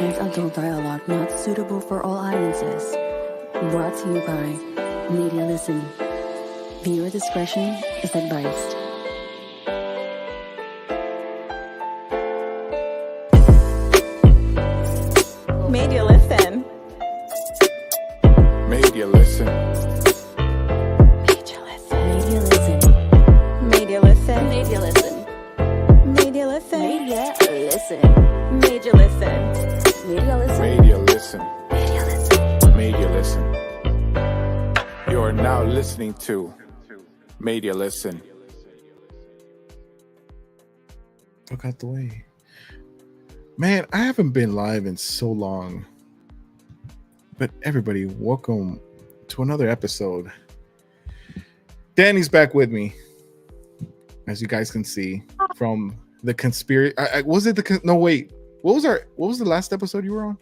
contains adult dialogue not suitable for all audiences. Brought to you by Media Listen. Viewer discretion is advised. Media Listen. Media Listen. Media Listen. Media Listen. Media Listen. Media Listen. Media Listen. Media Listen. Media Listen. Media Listen. Media Listen. Media Listen. You are now listening to Media Listen. Look out the way. Man, I haven't been live in so long. But everybody, welcome to another episode. Danny's back with me, as you guys can see from the conspiracy. Was it the no? Wait, what was the last episode you were on?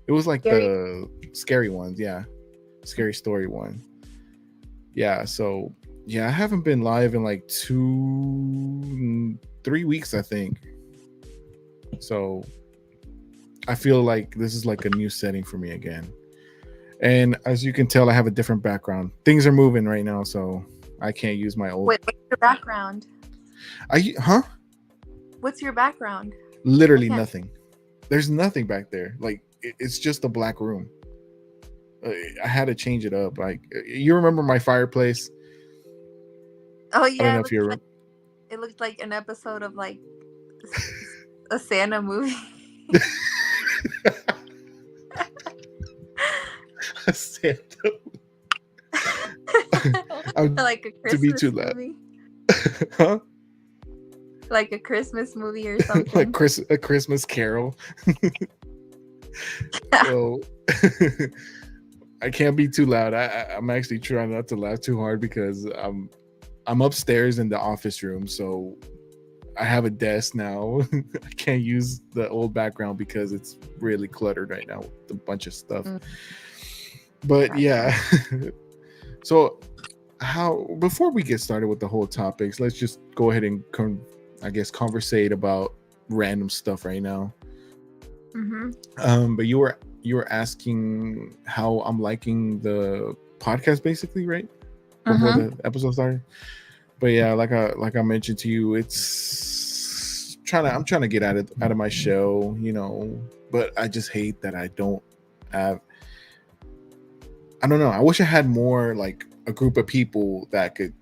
It was like the scary ones, yeah, scary story one. Yeah, so yeah, I haven't been live in like 3 weeks, I think. So I feel like this is like a new setting for me again. And as you can tell, I have a different background. Things are moving right now, so I can't use my old. Wait, what's your background? What's your background? Literally nothing. There's nothing back there. Like it's just a black room. I had to change it up. Like you remember my fireplace? Oh I yeah, don't know if you remember. it looked like an episode of like a Santa movie. Santa. Like a Christmas to be too loud. movie. Huh? Like a Christmas movie or something. Like a Christmas Carol. So I can't be too loud. I'm actually trying not to laugh too hard because I'm upstairs in the office room, so I have a desk now. I can't use the old background because it's really cluttered right now with a bunch of stuff. But yeah. So before we get started with the whole topics, let's just go ahead and conversate about random stuff right now. But you were asking how I'm liking the podcast, basically, right? Before the episode started. But yeah, like I mentioned to you, I'm trying to get out of my show, you know. But I just hate that I don't have. I don't know. I wish I had more like a group of people that could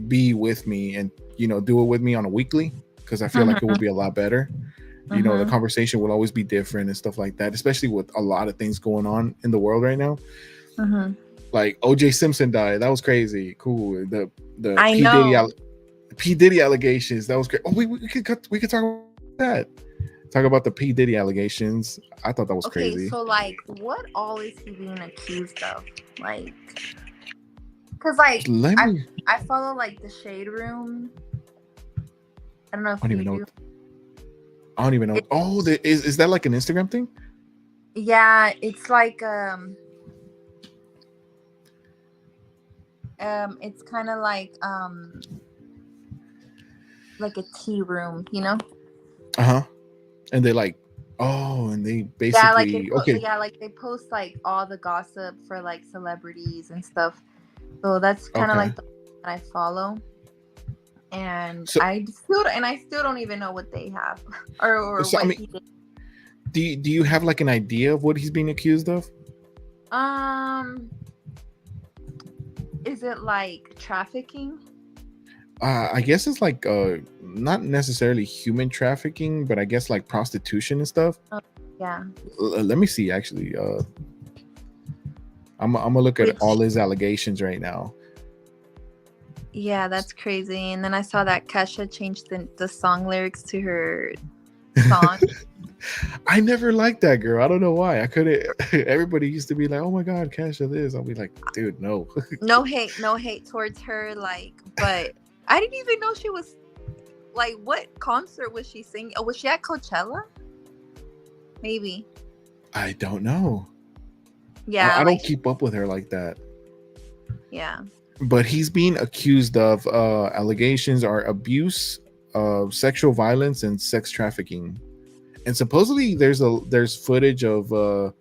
be with me and do it with me on a weekly, because I feel like it would be a lot better. You know, the conversation will always be different and stuff like that, especially with a lot of things going on in the world right now. Like O.J. Simpson died. That was crazy. Cool. The P. Diddy allegations. That was great. Oh, we could talk about that. Talk about the P. Diddy allegations. I thought that was crazy. So like, what all is he being accused of? Like, because like I follow like the Shade Room. I don't know if you do. I don't even know. Is that like an Instagram thing? Yeah, it's like it's kind of like a tea room, you know? And they like, and they basically like they post like all the gossip for like celebrities and stuff. So that's kind of like the one that I follow. And I still don't even know what they have or what he did. Do you have like an idea of what he's being accused of? Is it like trafficking? I guess it's like not necessarily human trafficking, but I guess like prostitution and stuff. Yeah. Let me see. Actually, I'm gonna look at all his allegations right now. Yeah, that's crazy. And then I saw that Kesha changed the song lyrics to her song. I never liked that girl. I don't know why. I couldn't. Everybody used to be like, "Oh my God, Kesha this." I'll be like, "Dude, no." No hate towards her. Like, but I didn't even know she was. Like, what concert was she singing? Oh, was she at Coachella? Maybe. I don't know. Yeah, I don't keep up with her like that. Yeah. But he's being accused of allegations are abuse, sexual violence, and sex trafficking. And supposedly there's footage of a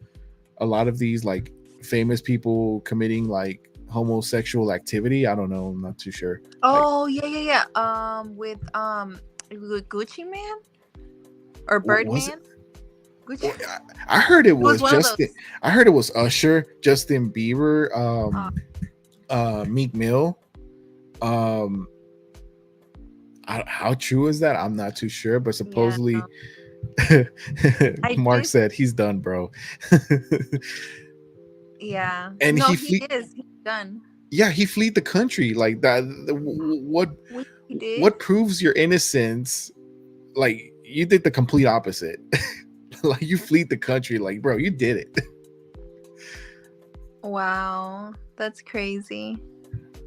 lot of these like famous people committing like homosexual activity. I don't know, I'm not too sure. Oh, yeah. With Gucci Man or Was Birdman? Gucci. I heard it It was was one of Justin. those. I heard it was Usher, Justin Bieber, Meek Mill. Um, how true is that? I'm not too sure, but Yeah, supposedly, I Mark did. said he's done, bro. Yeah. And No, he he flee. is. He's done. Yeah, he fled the country like that. He did. What proves your innocence? Like you did the complete opposite. Like you fled the country. Like, bro, you did it. Wow, that's crazy.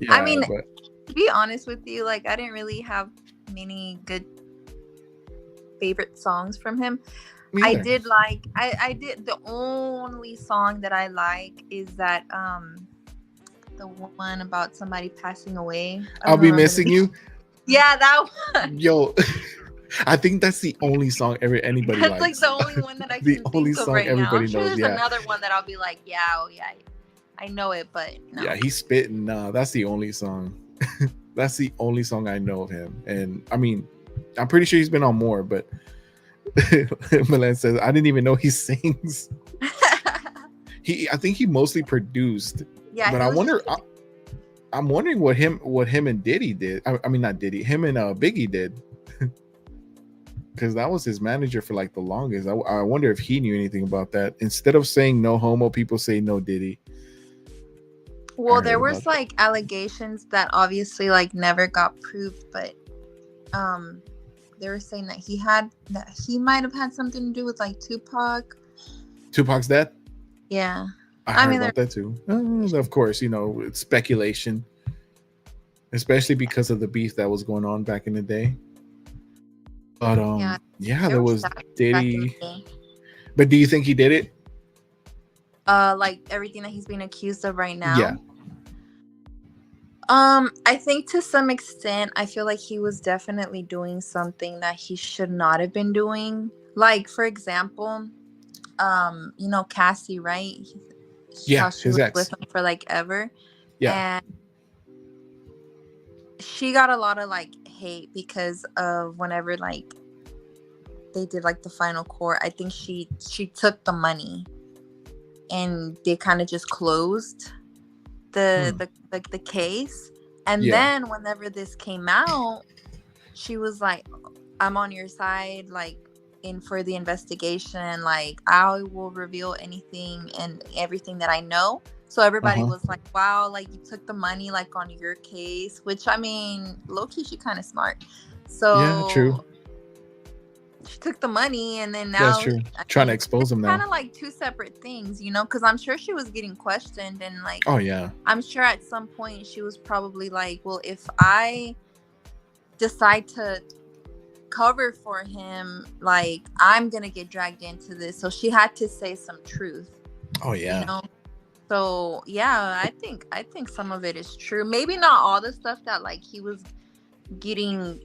Yeah, I mean, but to be honest with you, like I didn't really have many good favorite songs from him. me I either. did like I did the only song that I like is that the one about somebody passing away. I I'll don't be remember missing the- you. Yeah, that one. Yo, I think that's the only song anybody That's likes. like the only one that I The can only think of song right now. everybody I'm sure knows, there's yeah. another one that I'll be like, yeah, oh yeah, I know it, but no. Yeah, he's spitting. That's the only song. That's the only song I know of him. And I mean, I'm pretty sure he's been on more, but Milan says I didn't even know he sings. I think he mostly produced. Yeah, But he I was wonder. just- I'm wondering what him and Diddy did. I mean, not Diddy. Him and Biggie did. Because that was his manager for like the longest. I wonder if he knew anything about that. Instead of saying no homo, people say no Diddy. Well, heard there about was like allegations that obviously like never got proved, but they were saying that he might have had something to do with like Tupac. Tupac's death? Yeah. I heard mean, about that too. Of course, it's speculation, especially because of the beef that was going on back in the day. But yeah, there was back in the Diddy. day. But do you think he did it? Like everything that he's being accused of right now. Yeah. I think to some extent, I feel like he was definitely doing something that he should not have been doing. Like, for example, Cassie, right? Yeah, How she his was ex. with him for like ever. Yeah. And she got a lot of like hate because of whenever like they did like the final court. I think she took the money and they kind of just closed the case. And then whenever this came out, she was like, I'm on your side, like in for the investigation, like I will reveal anything and everything that I know. So everybody was like, wow, like you took the money like on your case, which I mean, low-key, she kind of smart. So Yeah, true. She took the money and then now That's true. Trying to expose him now. Kind of like two separate things, because I'm sure she was getting questioned and like, oh yeah, I'm sure at some point she was probably like, well, if I decide to cover for him, like I'm gonna get dragged into this. So she had to say some truth. oh yeah. So yeah, I think some of it is true. Maybe not all the stuff that like he was getting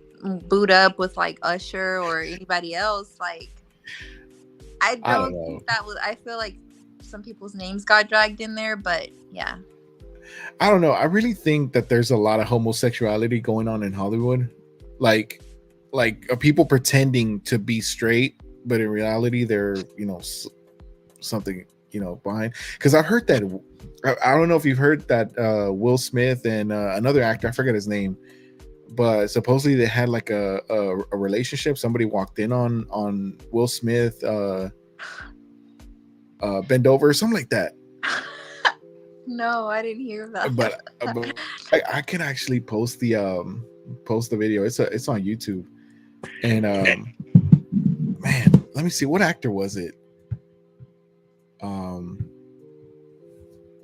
booed up with like Usher or anybody else. Like I don't think that was. I feel like some people's names got dragged in there, but yeah. I don't know. I really think that there's a lot of homosexuality going on in Hollywood. Like people pretending to be straight, but in reality they're something behind. Because I've heard that. I don't know if you've heard that Will Smith and another actor, I forget his name, but supposedly they had like a relationship. Somebody walked in on Will Smith, bend over, something like that. No, I didn't hear that. But I can actually post the video. It's on YouTube. And man, let me see, what actor was it?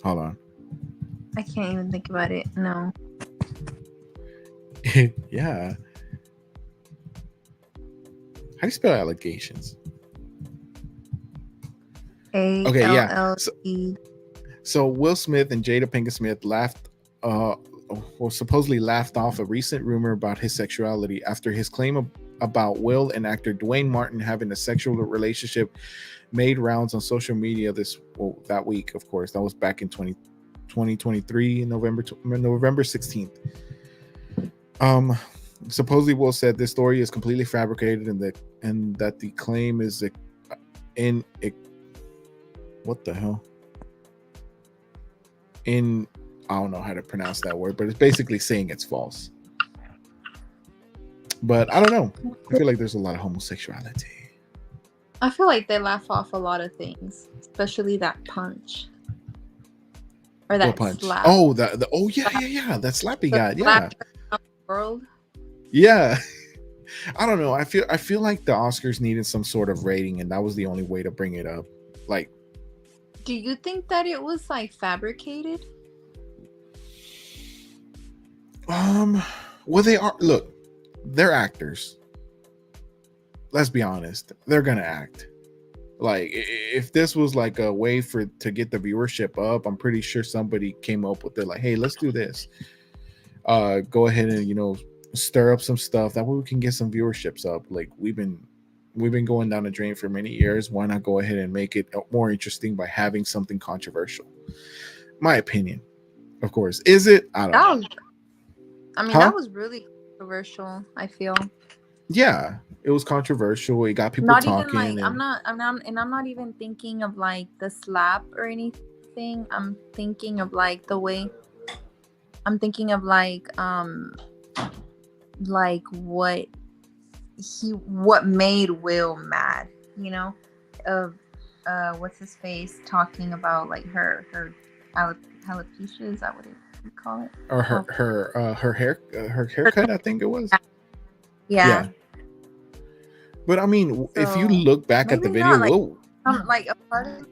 Hold on. I can't even think about it. No. Yeah. How do you spell allegations? A-L-L-E. So Will Smith and Jada Pinkett Smith supposedly laughed off a recent rumor about his sexuality after his claim about Will and actor Dwayne Martin having a sexual relationship made rounds on social media that week. Of course, that was back in 2023, November 16th. Supposedly Will said this story is completely fabricated and that the claim is what the hell? I don't know how to pronounce that word, but it's basically saying it's false. But I don't know. I feel like there's a lot of homosexuality. I feel like they laugh off a lot of things, especially that punch. Or that punch? slap. Oh, yeah. That slappy guy. Yeah. World. Yeah. I don't know. I feel like the Oscars needed some sort of rating, and that was the only way to bring it up. Like, do you think that it was like fabricated? Well, they're actors. Let's be honest. They're gonna act. Like, if this was like a way to get the viewership up, I'm pretty sure somebody came up with it. Like, hey, let's do this. Go ahead and stir up some stuff. That way we can get some viewerships up. Like, we've been going down the drain for many years. Why not go ahead and make it more interesting by having something controversial? My opinion, of course. Is it? I don't know. That was really controversial, I feel. Yeah, it was controversial. It got people not talking. Even like, I'm not even thinking of like the slap or anything. I'm thinking of like the way. I'm thinking of like what made Will mad, of what's his face talking about like her alopecia, is that what you call it? Or her haircut, I think it was. Yeah. But I mean, so, if you look back at the video, Will, like a part of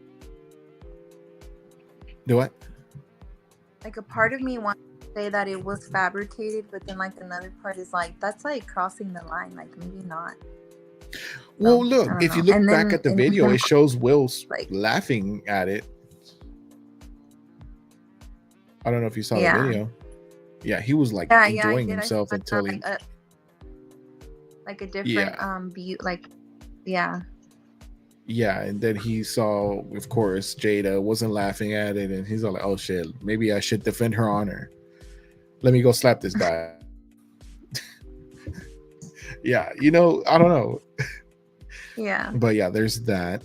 do what? Like a part of me wants to say that it was fabricated, but then like another part is like that's like crossing the line, like maybe not. Well, look, if you look back at the video, it shows Will like laughing at it. I don't know if you saw the video. Yeah, he was like enjoying himself until he like a different view, like yeah, and then he saw, of course, Jada wasn't laughing at it, and he's all like, oh shit, maybe I should defend her honor. Let me go slap this guy. Yeah, I don't know. Yeah, but yeah, there's that.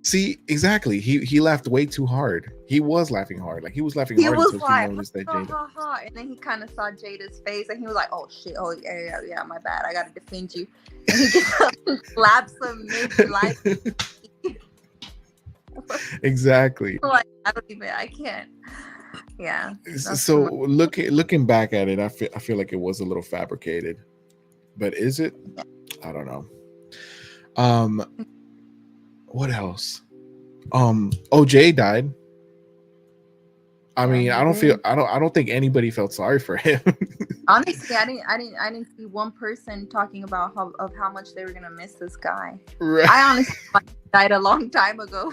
See, exactly. He laughed way too hard. He was laughing hard. Like, he was laughing hard until he noticed that Jada. And then he kind of saw Jada's face, and he was like, "Oh shit! Oh yeah, my bad. I gotta defend you." And he gets up and slaps him mid-life. Exactly. Like, I can't. Yeah. So looking back at it, I feel like it was a little fabricated. But is it? I don't know. What else? OJ died. I mean, I don't think anybody felt sorry for him. Honestly, I didn't see one person talking about how much they were gonna miss this guy. Right. I honestly died a long time ago.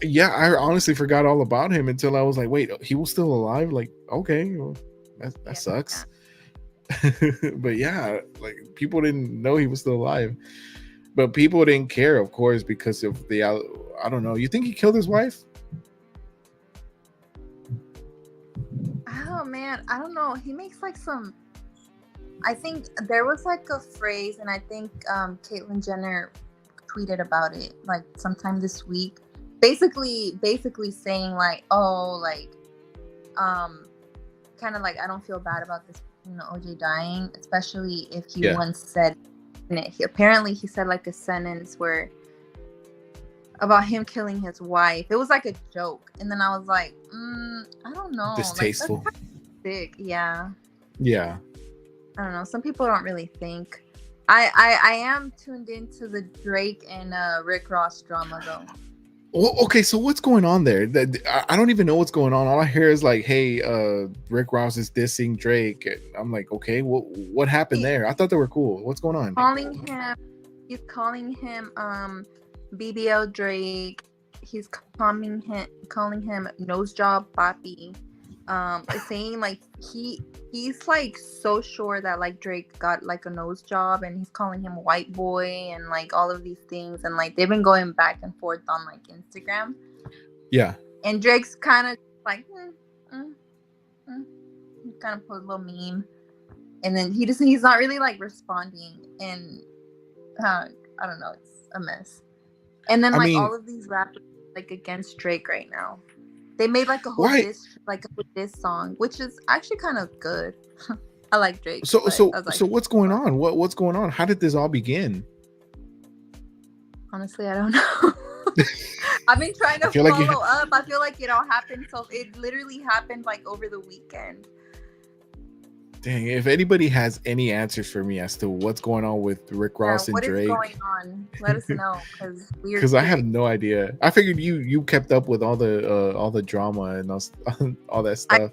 Yeah, I honestly forgot all about him until I was like, wait, he was still alive? Like, okay, well, that sucks. But yeah, like, people didn't know he was still alive. But people didn't care, of course, because of I don't know. You think he killed his wife? Oh man, I don't know. He makes like I think there was like a phrase, and I think Caitlyn Jenner tweeted about it like sometime this week. Basically saying like, oh, like, kind of like, I don't feel bad about this, OJ dying, especially if he once said. Apparently he said like a sentence where about him killing his wife. It was like a joke, and then I was like, I don't know, distasteful. Like, sick. Yeah. I don't know. Some people don't really think. I am tuned into the Drake and Rick Ross drama though. Well, okay, so what's going on there? I don't even know what's going on. All I hear is like, hey, Rick Ross is dissing Drake. And I'm like, okay, what happened there? I thought they were cool. What's going on? He's calling him BBL Drake. He's calling him nose job Papi. is saying like he's like so sure that like Drake got like a nose job, and he's calling him white boy and like all of these things, and like they've been going back and forth on like Instagram. Yeah. And Drake's kind of like he kind of put a little meme, and then he's not really like responding, and I don't know, it's a mess. And then all of these rappers like against Drake right now. They made like a whole diss song, which is actually kind of good. I like Drake. So what's going on? What's going on? How did this all begin? Honestly, I don't know. I've been trying to follow up. I feel like it all happened. So it literally happened like over the weekend. Dang, if anybody has any answers for me as to what's going on with Rick Ross and Drake, what is going on? Let us know, because I have no idea. I figured you kept up with all the drama and all that stuff.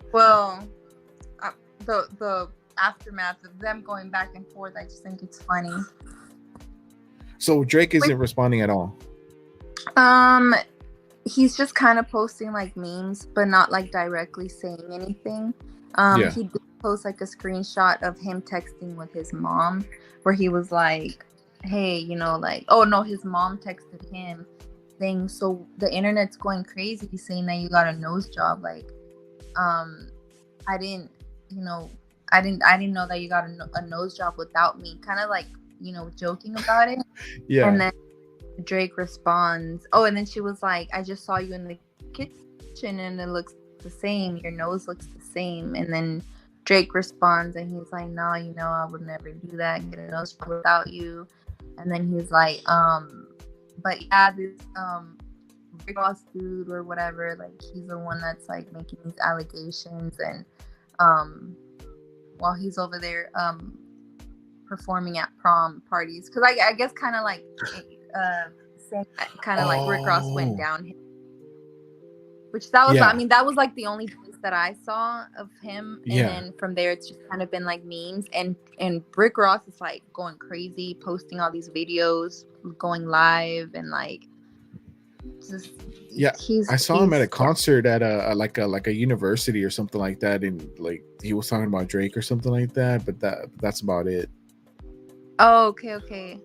The aftermath of them going back and forth, I just think it's funny. So Drake isn't responding at all. He's just kind of posting like memes, but not like directly saying anything. He did post like a screenshot of him texting with his mom, where he was like, hey, you know, like, oh no, his mom texted him saying, so the internet's going crazy saying that you got a nose job. Like, I didn't know that you got a nose job without me, kind of like, you know, joking about it. Yeah. And then Drake responds, oh, and then she was like, I just saw you in the kitchen and it looks the same, your nose looks the same. And then Drake responds and he's like, no, you know, I would never do that, get a nose job without you. And then he's like, but yeah, this Rick Ross dude or whatever, like he's the one that's like making these allegations, and while he's over there performing at prom parties, because I guess kind of like like Rick Ross went downhill, which that was I mean that was like the only place that I saw of him, and then from there it's just kind of been like memes, and Rick Ross is like going crazy, posting all these videos, going live, and like just I saw him at a concert at a university or something like that, and like he was talking about Drake or something like that, but that's about it. Oh, okay.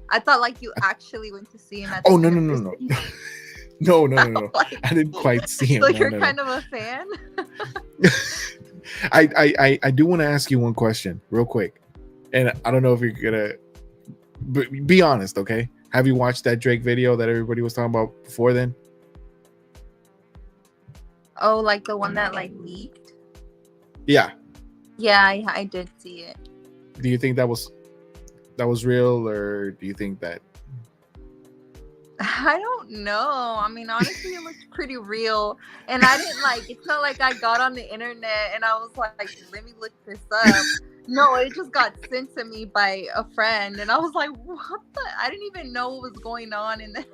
I thought like you actually went to see him at the No. No. Like, I didn't quite see him. So you're kind of a fan? I do want to ask you one question real quick. And I don't know if you're going to be honest, okay? Have you watched that Drake video that everybody was talking about before then? Oh, like the one that like leaked? Yeah. Yeah, I did see it. Do you think that was real, or do you think that I don't know. I mean, honestly, it looked pretty real. And I didn't like, it's not like I got on the internet and I was like, let me look this up. No, it just got sent to me by a friend. And I was like, what the? I didn't even know what was going on. And then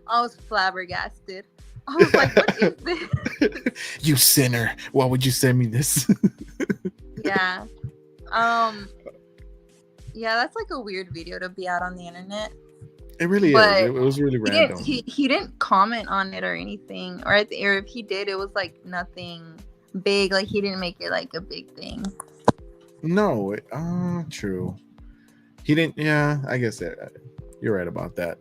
I was flabbergasted. I was like, what is this? You sinner. Why would you send me this? Yeah. Yeah, that's like a weird video to be out on the internet. It really is. It was really random. He didn't comment on it or anything, or if he did, it was like nothing big. Like he didn't make it like a big thing. No, true. He didn't. Yeah, I guess you're right about that.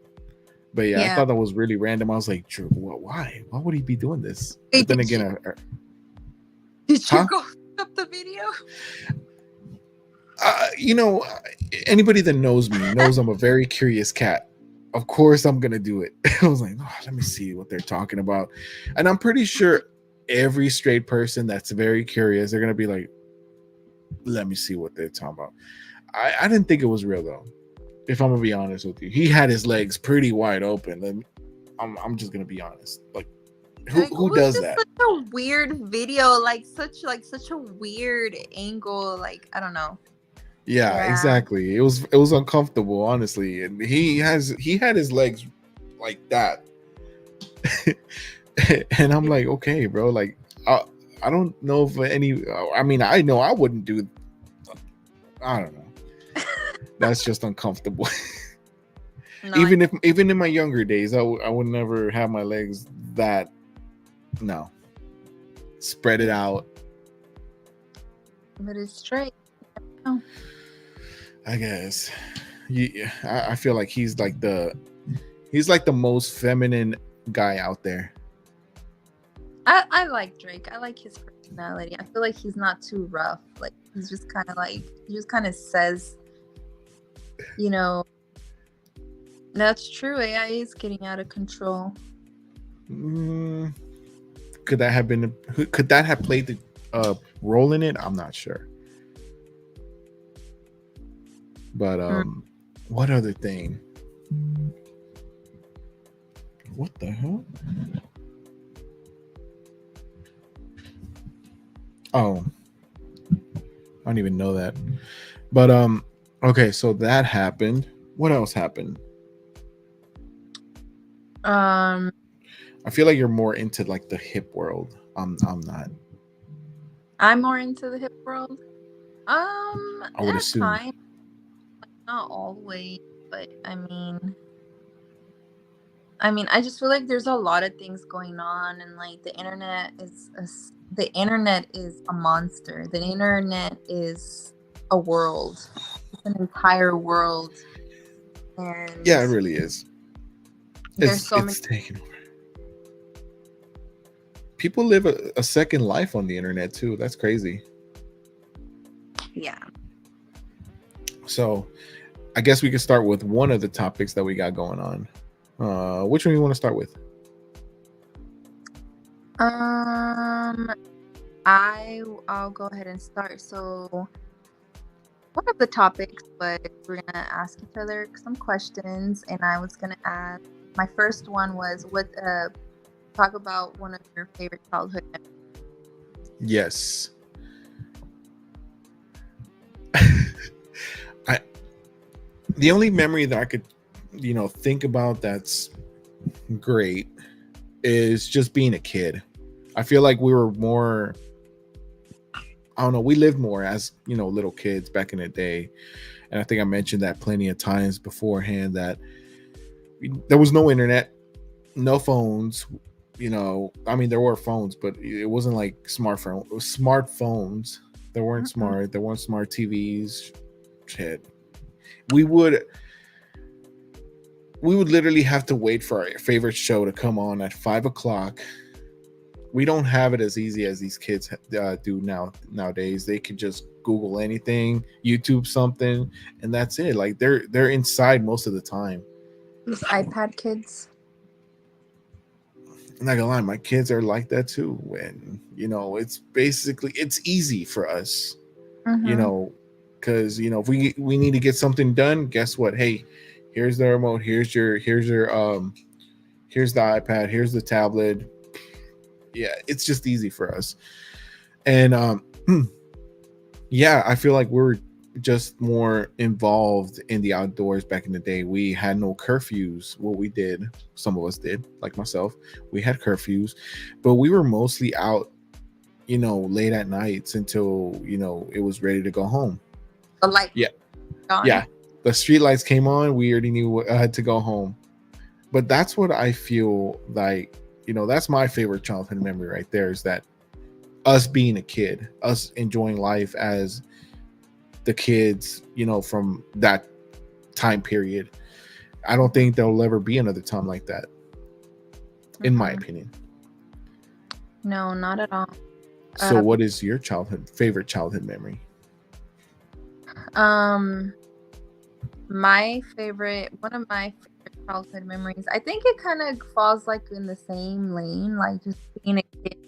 But yeah, I thought that was really random. I was like, Drew, why? Why would he be doing this? But then again, did you go up the video? You know, anybody that knows me knows I'm a very curious cat. Of course, I'm gonna do it. I was like, let me see what they're talking about, and I'm pretty sure every straight person that's very curious, they're gonna be like, let me see what they're talking about. I didn't think it was real though. If I'm gonna be honest with you, he had his legs pretty wide open. I'm just gonna be honest. Like, who does that? Such a weird video, like such a weird angle. Like I don't know. Yeah, exactly. It was uncomfortable, honestly. And he had his legs like that, and I'm like, okay, bro. Like, I don't know if any. I mean, I know I wouldn't do. I don't know. That's just uncomfortable. No, even in my younger days, I would never have my legs that. No. spread it out. But it's straight. Oh. I guess. I feel like he's like the most feminine guy out there. I like Drake. I like his personality. I feel like he's not too rough. Like he's just kind of like he just kind of says, you know, that's true. AI is getting out of control. Could that have been? Could that have played the role in it? I'm not sure. But what other thing? What the hell? Oh, I don't even know that. But okay, so that happened. What else happened? I feel like you're more into like the hip world. I'm not. I'm more into the hip world. I would at assume. times, not always, but I mean, I just feel like there's a lot of things going on, and like the internet is a monster. The internet is a world. It's an entire world, and Yeah, it really is. there's so many. It's taken over. People live a second life on the internet too. That's crazy. Yeah. So, I guess we can start with one of the topics that we got going on. Which one you want to start with? I'll go ahead and start. So one of the topics was we're gonna ask each other some questions, and I was gonna ask. My first one was talk about one of your favorite childhood memories. Yes. The only memory that I could, think about that's great is just being a kid. I feel like we were more, I don't know, we lived more as, little kids back in the day. And I think I mentioned that plenty of times beforehand that there was no internet, no phones, I mean, there were phones, but it wasn't like smartphones. They weren't smart. There weren't smart TVs. Shit. We would literally have to wait for our favorite show to come on at 5:00. We don't have it as easy as these kids do nowadays. They can just Google anything, YouTube something, and that's it. Like they're inside most of the time. These iPad kids. I'm not gonna lie, my kids are like that too. When it's easy for us, because if we need to get something done, guess what? Hey, here's the remote. Here's the iPad. Here's the tablet. Yeah, it's just easy for us. And yeah, I feel like we're just more involved in the outdoors back in the day. We had no curfews. Well, we did. Some of us did, like myself. We had curfews, but we were mostly out, late at nights until, it was ready to go home. The light. Yeah. Yeah. The street lights came on. We already knew I had to go home. But that's what I feel like, that's my favorite childhood memory right there, is that us being a kid, us enjoying life as the kids, from that time period. I don't think there'll ever be another time like that, in my opinion. No, not at all. So what is your favorite childhood memory? One of my favorite childhood memories, I think it kind of falls like in the same lane, like just being a kid.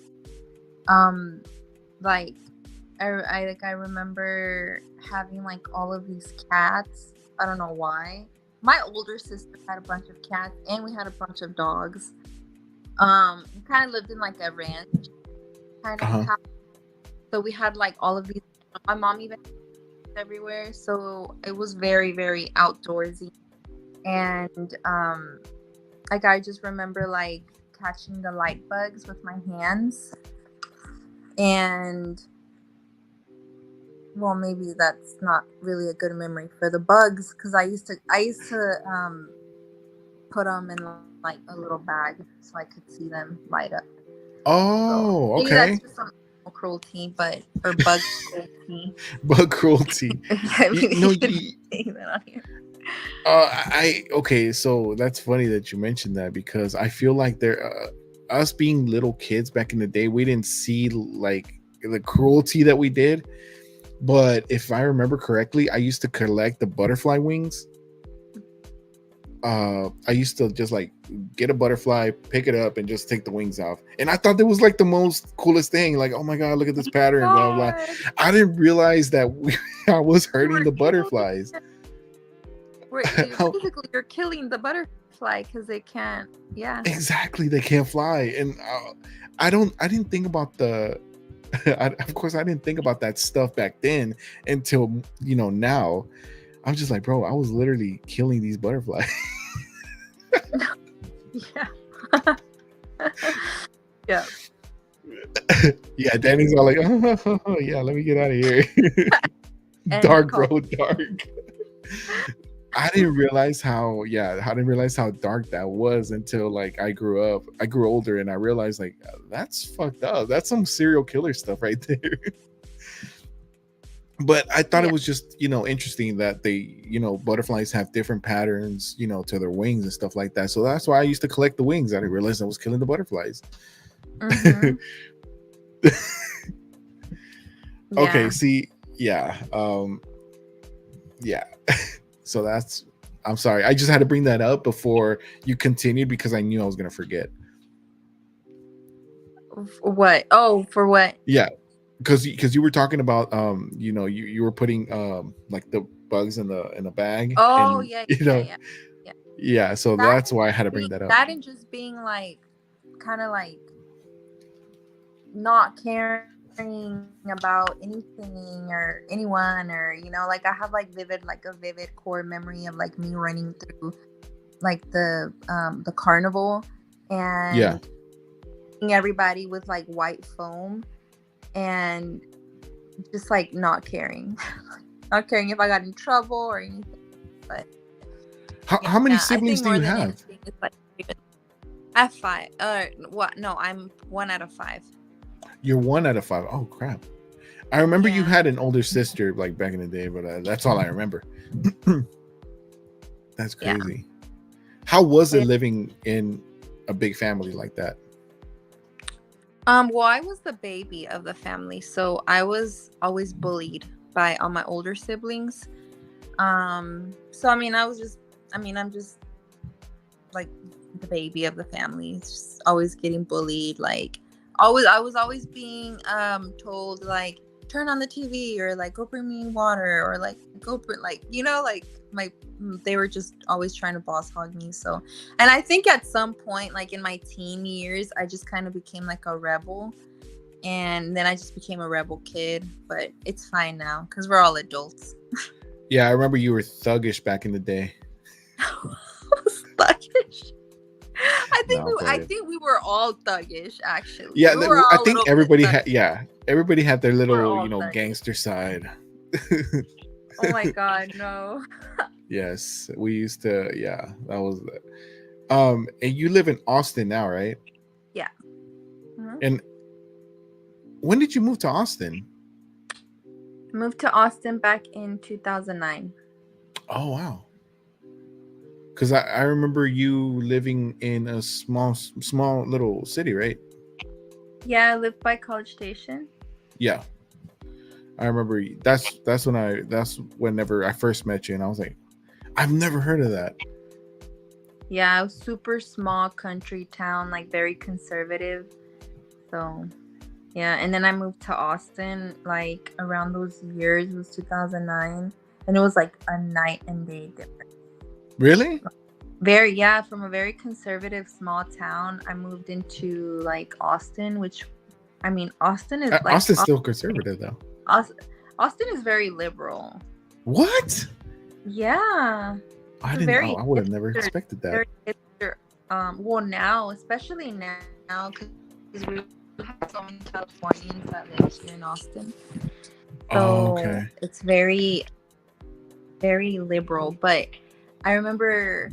Like I remember having like all of these cats. I don't know why. My older sister had a bunch of cats, and we had a bunch of dogs. We kind of lived in like a ranch kind of house. So we had like all of these. My mom even everywhere, so it was very, very outdoorsy. And like I just remember like catching the light bugs with my hands. And well, maybe that's not really a good memory for the bugs, because I used to put them in like a little bag so I could see them light up. Oh, Maybe that's okay. just some animal cruelty, but or bug cruelty. Bug cruelty. I You, mean, no, you should be saying that on here. I okay. So that's funny that you mentioned that because I feel like us being little kids back in the day, we didn't see like the cruelty that we did. But if I remember correctly, I used to collect the butterfly wings. I used to just like get a butterfly, pick it up, and just take the wings off. And I thought that was like the most coolest thing. Like, oh my god, look at this pattern, blah blah. God. I didn't realize that I was hurting were the killing butterflies. Basically, you're killing the butterfly because they can't. Yeah. Exactly, they can't fly, and I didn't think about the. Of course, I didn't think about that stuff back then until now. I'm just like, bro, I was literally killing these butterflies. Yeah. Yeah. Yeah, Danny's all like, oh, yeah, let me get out of here. Dark road, dark. I didn't realize how dark that was until like I grew older, and I realized like that's fucked up. That's some serial killer stuff right there. But I thought it was just, interesting that they, butterflies have different patterns, to their wings and stuff like that. So that's why I used to collect the wings. I didn't realize I was killing the butterflies. Mm-hmm. Okay, see, yeah. Yeah. So I'm sorry. I just had to bring that up before you continued because I knew I was going to forget. What? Oh, for what? Yeah. Because you were talking about you were putting like the bugs in the bag. Oh, and, yeah. Yeah, so that's why I had to bring that up. That and just being like kind of like not caring about anything or anyone, or like I have like a vivid core memory of like me running through like the carnival and everybody with like white foam and just like not caring if I got in trouble or anything. But how many siblings do you have? Like, I have 5. What? No, I'm 1 out of 5. You're 1 out of 5. Oh crap! I remember you had an older sister like back in the day, but that's all I remember. That's crazy. Yeah. How was it living in a big family like that? Well, I was the baby of the family, so I was always bullied by all my older siblings. So I'm just like the baby of the family, just always getting bullied. Like I was always being told like turn on the TV or like go bring me water or like go bring they were just always trying to boss hog me. So, and I think at some point, like in my teen years, I just kind of became like a rebel, and then I just became a rebel kid. But it's fine now because we're all adults. Yeah, I remember you were thuggish back in the day. Thuggish. I think we were all thuggish, actually. Yeah, I think everybody had. Yeah, everybody had their little, gangster side. Oh my god, no. Yes, we used to. Yeah, that was. And you live in Austin now, right? Yeah. Mm-hmm. And when did you move to Austin? Moved to Austin back in 2009. Oh wow. Because I remember you living in a small little city, right? Yeah, I lived by College Station. Yeah, I remember. That's whenever I first met you, and I was like, I've never heard of that. Yeah, it was super small country town, like very conservative. So, yeah, and then I moved to Austin like around those years. It was 2009, and it was like a night and day difference. Really? From a very conservative small town, I moved into like Austin, which, I mean, Austin is like Austin's still conservative though. Austin is very liberal. What? Yeah. I didn't know. I would have never expected that. Well, now, especially now, because we have so many Californians that live here in Austin. So okay. It's very, very liberal. But I remember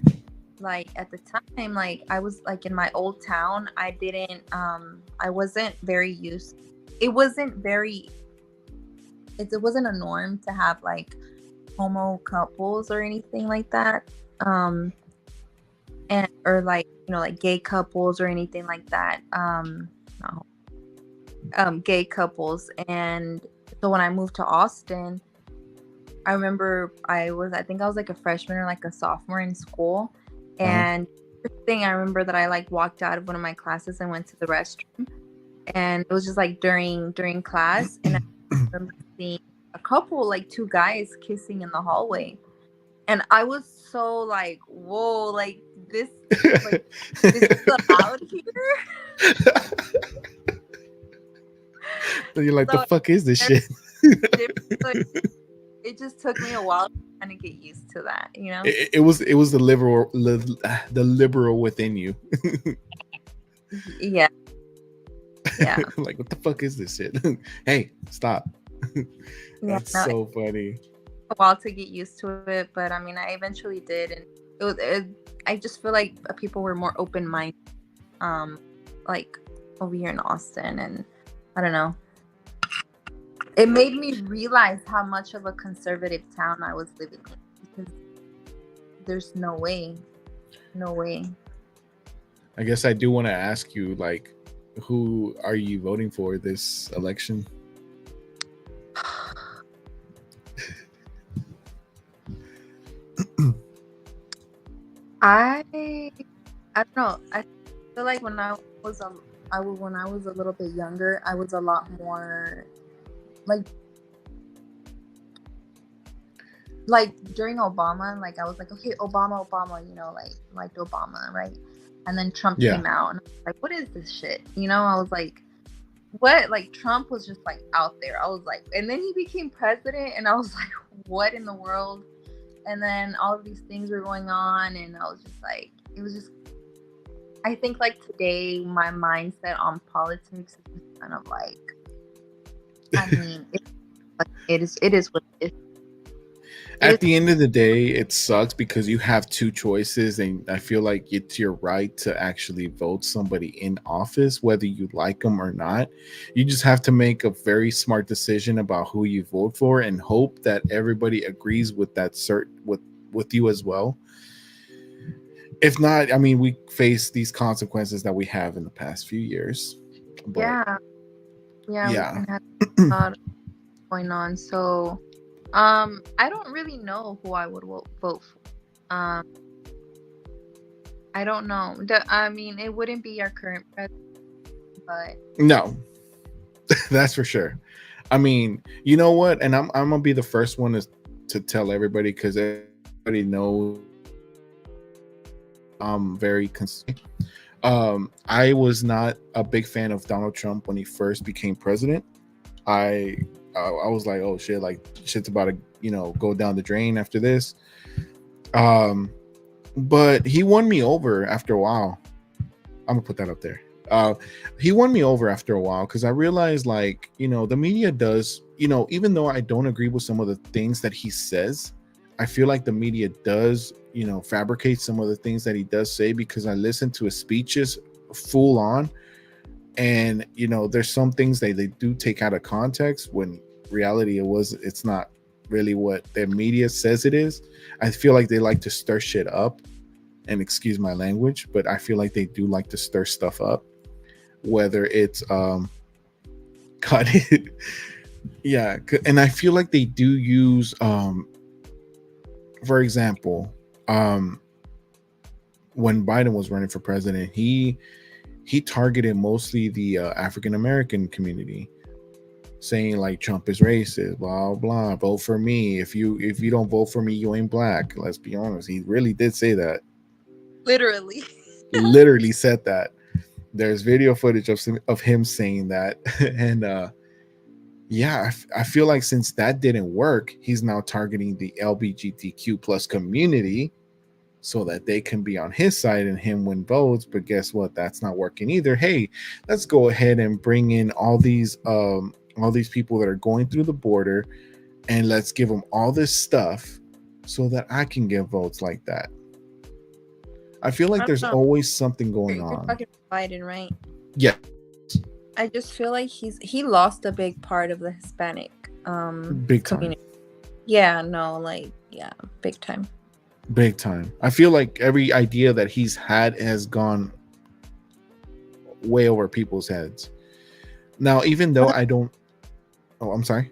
like at the time, like I was like in my old town, I wasn't very used. It wasn't very. It wasn't a norm to have like homo couples or anything like that. And or like like gay couples or anything like that. No, gay couples. And so when I moved to Austin, I remember I think I was like a freshman or like a sophomore in school. And first thing I remember that I like walked out of one of my classes and went to the restroom, and it was just like during class, and I remember seeing a couple, like two guys kissing in the hallway, and I was so like, whoa, like this is allowed here. So you're like, So the fuck is this shit? It just took me a while to kind of get used to that, It was the liberal within you. Yeah. Like, what the fuck is this shit? Hey, stop. That's so funny. A while to get used to it, but I mean, I eventually did, and I just feel like people were more open-minded, like over here in Austin, and I don't know. It made me realize how much of a conservative town I was living in, because there's no way. I guess I do want to ask you, like, who are you voting for this election? I don't know. I feel like when I was a little bit younger, I was a lot more like during Obama, like I was like, okay, Obama, liked Obama, right? And then Trump came out, and I was like, what is this shit? I was like, what? Like, Trump was just like out there. I was like, and then he became president, and I was like, what in the world? And then all of these things were going on, and I was just like, it was just, I think like today my mindset on politics is just kind of like, I mean, it is what it is. At the end of the day, it sucks because you have two choices, and I feel like it's your right to actually vote somebody in office, whether you like them or not. You just have to make a very smart decision about who you vote for, and hope that everybody agrees with that with you as well. If not, I mean, we face these consequences that we have in the past few years. But we had a lot going on, so. I don't really know who I would vote for. I don't know. I mean, it wouldn't be our current president, but no, that's for sure. I mean, you know what? And I'm gonna be the first one to tell everybody, because everybody knows I'm very concerned. I was not a big fan of Donald Trump when he first became president. I was like, oh shit, like shit's about to go down the drain after this. But he won me over after a while. I'm gonna put that up there. He won me over after a while, because I realized, like, the media does, even though I don't agree with some of the things that he says, I feel like the media does, fabricate some of the things that he does say, because I listen to his speeches full on. And there's some things they do take out of context, when reality it's not really what their media says it is. I feel like they like to stir shit up, and excuse my language, but I feel like they do like to stir stuff up, whether it's cut it. Yeah, and I feel like they do use for example, when Biden was running for president, he targeted mostly the African American community, saying like Trump is racist, blah blah, vote for me. If you don't vote for me, you ain't black. Let's be honest, he really did say that. Literally said that. There's video footage of him saying that. And I feel like since that didn't work, he's now targeting the LGBTQ plus community, so that they can be on his side and him win votes. But guess what? That's not working either. Hey, let's go ahead and bring in all these people that are going through the border, and let's give them all this stuff so that I can get votes like that. I feel like I there's don't know. always something going You're on. talking about Biden, right? Yeah, I just feel like he lost a big part of the Hispanic big time. community. Yeah, no, like yeah, big time. Big time. I feel like every idea that he's had has gone way over people's heads. Now, even though I don't. Oh, I'm sorry.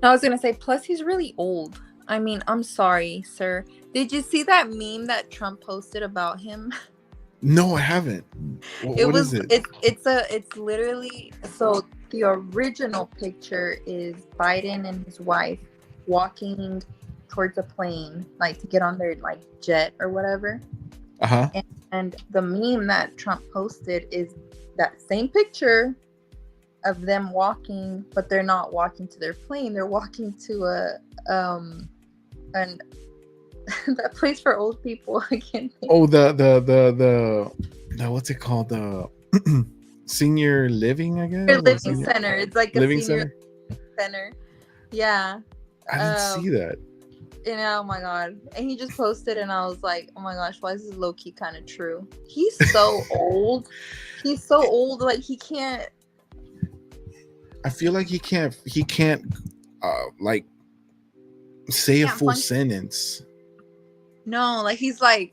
No, I was gonna say. Plus, he's really old. I mean, I'm sorry, sir. Did you see that meme that Trump posted about him? No, I haven't. What is it? It's literally so the original picture is Biden and his wife walking towards a plane, like to get on their like jet or whatever. Uh-huh. And the meme that Trump posted is that same picture of them walking, but they're not walking to their plane. They're walking to and that place for old people. I can't think. Oh, the what's it called? The senior living, I guess. Living center. It's like a living senior center. Yeah. I didn't see that. You know, oh my god. And he just posted and I was like, oh my gosh, why is this low key kind of true? He's so old. He's so old, like he can't. I feel like he can't like say a full sentence. No, like he's like,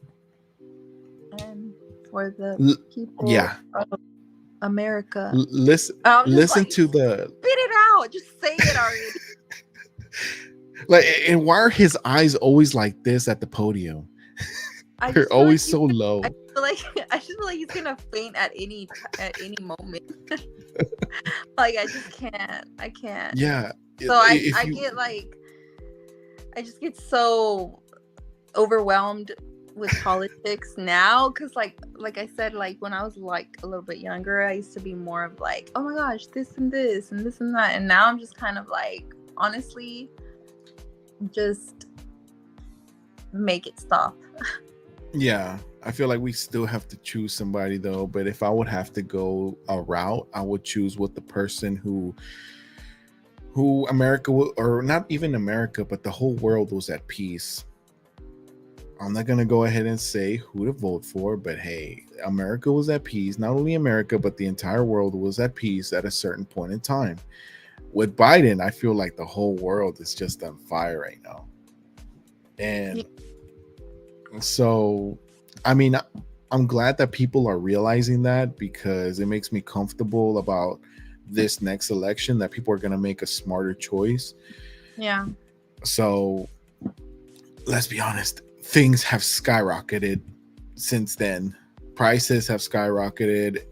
and for the people of America. Listen like, to the spit it out. Just say it already. Like, and why are his eyes always like this at the podium? They're always so low. I just feel like he's gonna faint at any moment. Like I just can't. I can't. Yeah. So I just get so overwhelmed with politics now because like I said, like when I was like a little bit younger, I used to be more of like, oh my gosh, this and this and this and that, and now I'm just kind of like, honestly, just make it stop. Yeah, I feel like we still have to choose somebody though, but if I would have to go a route, I would choose with the person who America, or not even America, but the whole world was at peace. I'm not going to go ahead and say who to vote for, but hey, America was at peace. Not only America, but the entire world was at peace at a certain point in time. With Biden, I feel like the whole world is just on fire right now. And so, I mean, I'm glad that people are realizing that, because it makes me comfortable about this next election, that people are going to make a smarter choice. Yeah. So let's be honest, things have skyrocketed since then. Prices have skyrocketed,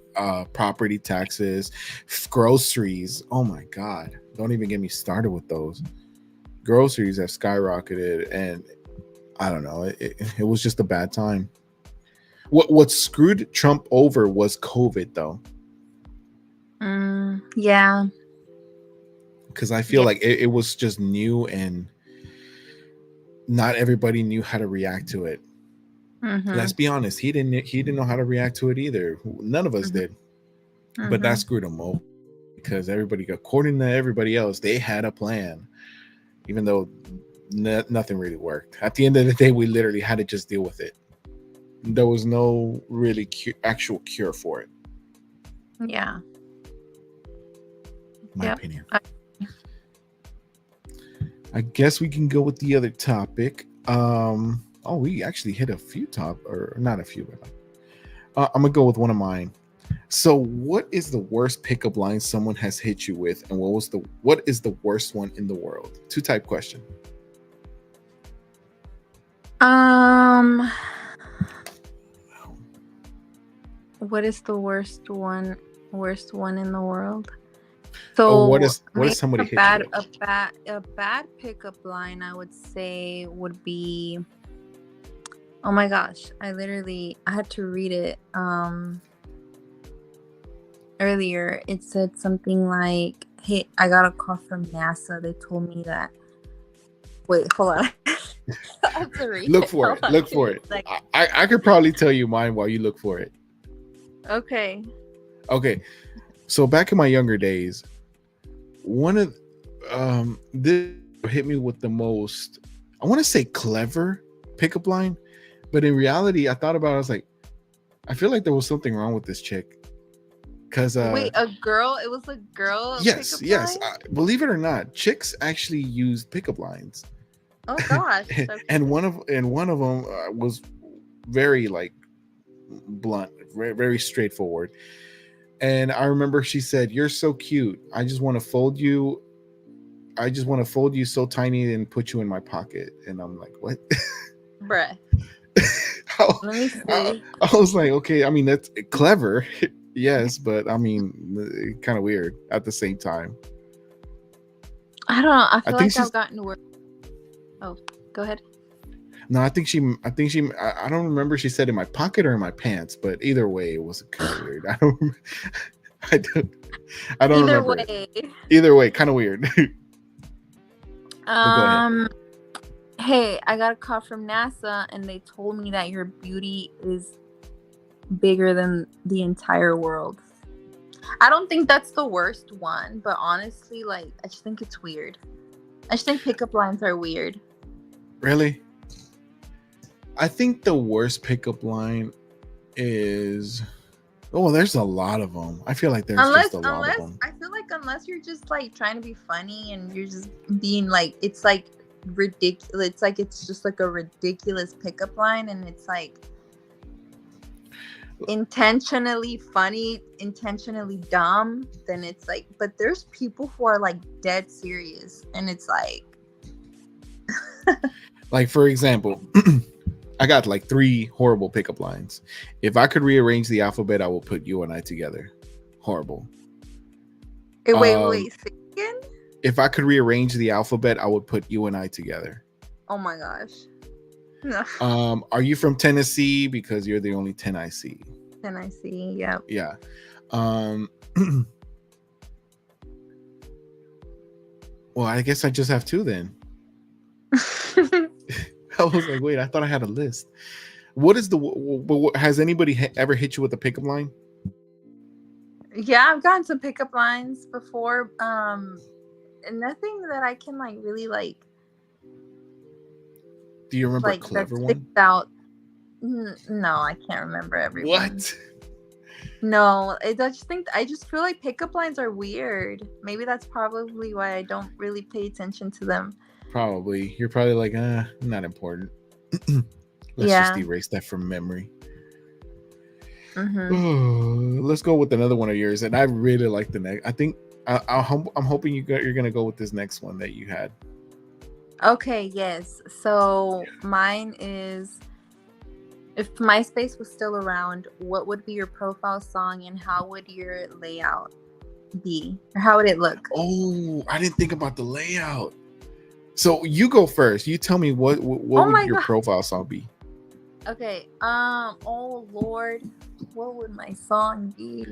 property taxes, groceries. Oh my God. Don't even get me started with those. Groceries have skyrocketed, and I don't know. It was just a bad time. What screwed Trump over was COVID, though. Yeah. Because I feel like it was just new, and not everybody knew how to react to it. Let's be honest. He didn't know how to react to it either. None of us did. But that screwed him over, because everybody, according to everybody else, they had a plan, even though nothing really worked. At the end of the day, we literally had to just deal with it. There was no really actual cure for it. Yeah. My opinion. I guess we can go with the other topic. We actually hit a few not a few, but I'm gonna go with one of mine. So, what is the worst pickup line someone has hit you with, and what is the worst one in the world? 2-type question. What is the worst one in the world? So what is somebody hit you with? A bad pickup line, I would say, would be, oh my gosh, I had to read it earlier. It said something like, hey, I got a call from NASA. They told me that. Wait, hold on. I have to read Look for it. Like, I could probably tell you mine while you look for it. Okay. So back in my younger days, one of this hit me with the most, I want to say, clever pickup line. But in reality, I thought about it, I was like, I feel like there was something wrong with this chick. Because Wait, a girl? It was a girl yes, pickup yes. line? Believe it or not, chicks actually use pickup lines. Oh gosh. Okay. And one of them was very like blunt, very, very straightforward. And I remember she said, "You're so cute. I just want to fold you. I just want to fold you so tiny and put you in my pocket." And I'm like, "What?" Bruh. I, Let me see. I was like, "Okay, I mean that's clever, yes, but I mean, kind of weird at the same time." I don't know. I feel like she's I've gotten worse. Oh, go ahead. no. I think she. I don't remember. She said in my pocket or in my pants, but either way, it was kind of weird. I don't. I don't. I don't Either remember. way. Either way, kind of weird. But go ahead. Hey, I got a call from NASA and they told me that your beauty is bigger than the entire world. I don't think that's the worst one, but honestly, like, I just think it's weird. I just think pickup lines are weird. Really? I think the worst pickup line is. Oh, there's a lot of them. I feel like there's just a lot of them. I feel like unless you're just like trying to be funny and you're just being like, it's like ridiculous. It's like it's just like a ridiculous pickup line, and it's like intentionally funny, intentionally dumb. Then it's like, but there's people who are like dead serious, and it's like, like for example. I got like 3 horrible pickup lines. If I could rearrange the alphabet, I will put you and I together. Horrible. wait, say again? If I could rearrange the alphabet, I would put you and I together. Oh my gosh. No. Are you from Tennessee? Because you're the only 10 I see. 10 I see. Yeah. Yeah. Well, I guess I just have 2 then. I was like, wait, I thought I had a list. What is has anybody ever hit you with a pickup line? Yeah, I've gotten some pickup lines before. And nothing that I can like really like. Do you remember like, a clever that one? sticks out. No, I can't remember everyone. What? No, I just feel like pickup lines are weird. Maybe that's probably why I don't really pay attention to them. Probably. You're probably like, not important. Let's just erase that from memory. Mm-hmm. Let's go with another one of yours. And I really like the next. I think I'm hoping you're going to go with this next one that you had. Okay, yes. So mine is, if MySpace was still around, what would be your profile song and how would your layout be? Or how would it look? Oh, I didn't think about the layout. So you go first. You tell me what would your profile song be? Okay. Oh Lord, what would my song be?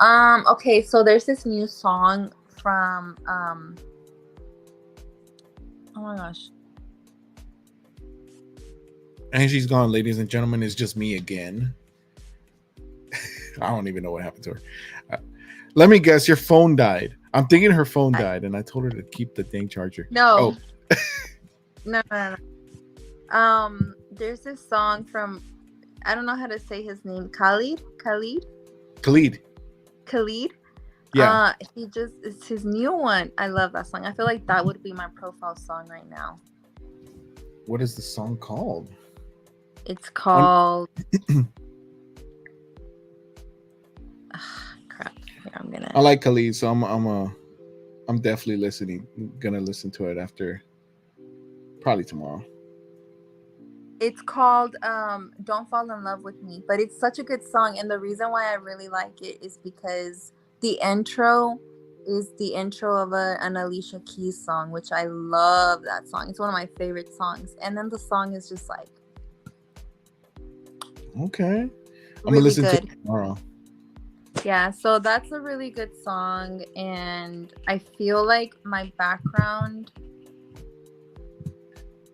Okay. So there's this new song from oh my gosh. And she's gone, ladies and gentlemen. It's just me again. I don't even know what happened to her. Let me guess. Your phone died. I'm thinking her phone died, and I told her to keep the dang charger. No. Oh. No. There's this song from, I don't know how to say his name. Khalid. Yeah. It's his new one. I love that song. I feel like that would be my profile song right now. What is the song called? It's called. Crap. Here, I like Khalid, so I'm definitely gonna listen to it after, probably tomorrow. It's called Don't Fall in Love with Me, but it's such a good song, and the reason why I really like it is because the intro is the intro of an Alicia Keys song, which I love that song. It's one of my favorite songs, and then the song is just like, okay, I'm really gonna listen good. to it tomorrow. Yeah, so that's a really good song, and I feel like my background.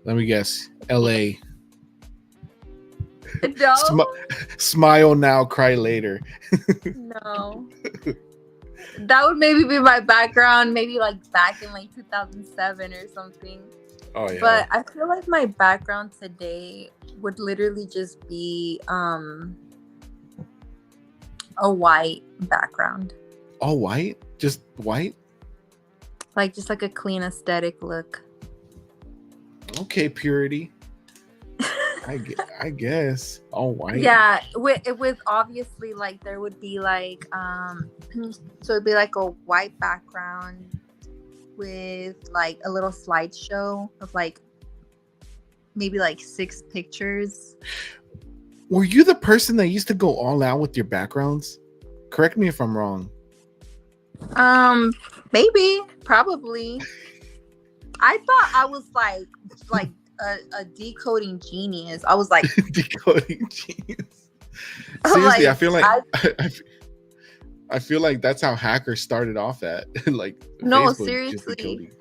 Let me guess, L.A. No. Smile now, cry later. No. That would maybe be my background, maybe like back in like 2007 or something. Oh yeah. But I feel like my background today would literally just be a white background. All white? Just white? Like just like a clean aesthetic look. Okay, purity. I guess all white. Yeah, with obviously like there would be like so it'd be like a white background with like a little slideshow of like maybe like 6 pictures. Were you the person that used to go all out with your backgrounds? Correct me if I'm wrong. Maybe, probably. I thought I was like a decoding genius. I was like Decoding genius. Seriously, like, I feel like I feel like that's how hackers started off at. Like no, Facebook, seriously.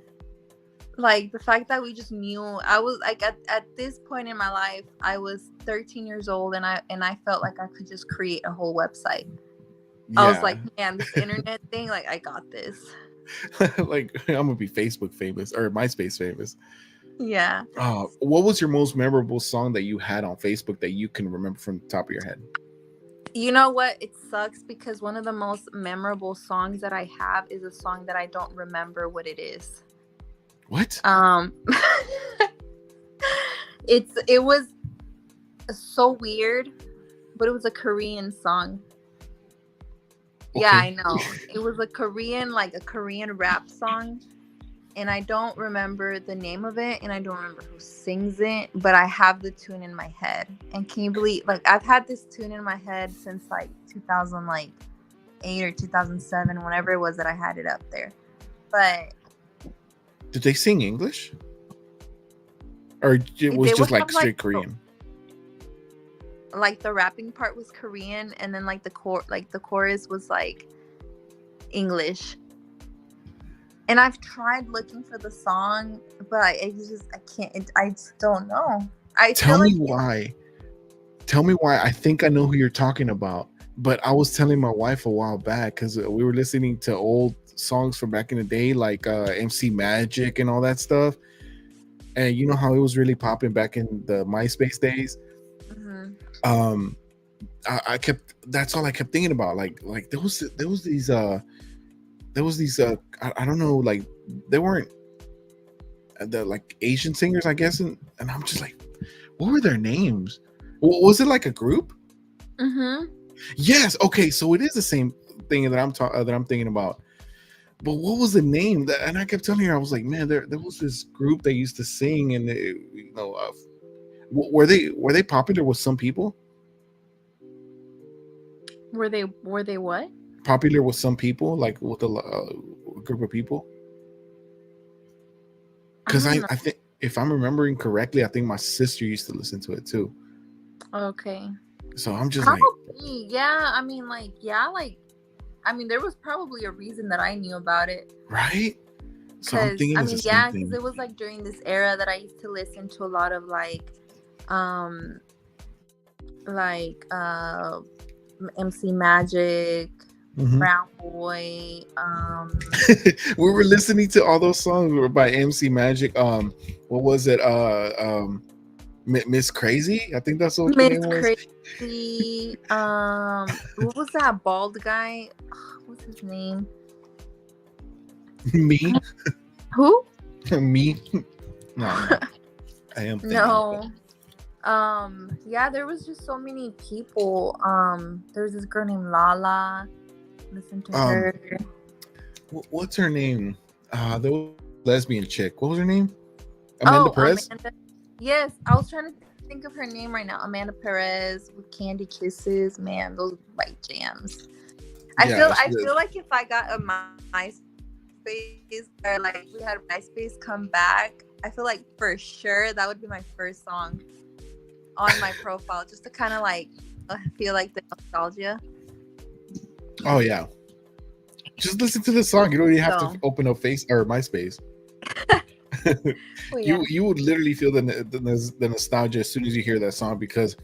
Like the fact that we just knew. I was like at this point in my life, I was 13 years old, and I felt like I could just create a whole website. Yeah. I was like, man, this internet thing, like I got this. Like I'm gonna be Facebook famous or MySpace famous. Yeah. What was your most memorable song that you had on Facebook that you can remember from the top of your head? You know what? It sucks because one of the most memorable songs that I have is a song that I don't remember what it is. What? It was so weird, but it was a Korean song. Okay. Yeah, I know. It was a Korean rap song. And I don't remember the name of it, and I don't remember who sings it, but I have the tune in my head. And can you believe, like, I've had this tune in my head since like 2008 or 2007, whenever it was that I had it up there. But did they sing English, or it was just like straight Korean? Like the rapping part was Korean, and then like the chorus was like English. And I've tried looking for the song, but I can't. I just don't know. Tell me why. Tell me why. I think I know who you're talking about. But I was telling my wife a while back because we were listening to old songs from back in the day, like MC Magic and all that stuff. And you know how it was really popping back in the MySpace days. Mm-hmm. That's all I kept thinking about. Like there was these. I don't know, like they weren't the like Asian singers, I guess, and I'm just like, what were their names? Was it like a group? Mm-hmm. Yes. Okay, so it is the same thing that I'm thinking about. But what was the name? And I kept telling her, I was like, man, there was this group that used to sing, and were they popular with some people? Were they what? Popular with some people, like with a group of people? Because I think, if I'm remembering correctly, I think my sister used to listen to it too. Okay. So I'm just probably, like, yeah. I mean, there was probably a reason that I knew about it, right? So I'm thinking, because it was like during this era that I used to listen to a lot of MC Magic. Mm-hmm. Brown Boy. We were listening to all those songs by MC Magic. What was it? Miss Crazy. I think that's what Miss Crazy. What was that bald guy? What's his name? Me. Who? Me. No, I am. No. Yeah, there was just so many people. There was this girl named Lala. Listen to her. What's her name? The lesbian chick. What was her name? Amanda Perez? Amanda. Yes, I was trying to think of her name right now. Amanda Perez with Candy Kisses. Man, those like jams. I feel like if I got a MySpace, or like we had MySpace come back, I feel like for sure that would be my first song on my profile, just to kind of like feel like the nostalgia. Oh yeah, just listen to the song. You don't even have to open up MySpace. Well, yeah. You would literally feel the nostalgia as soon as you hear that song, because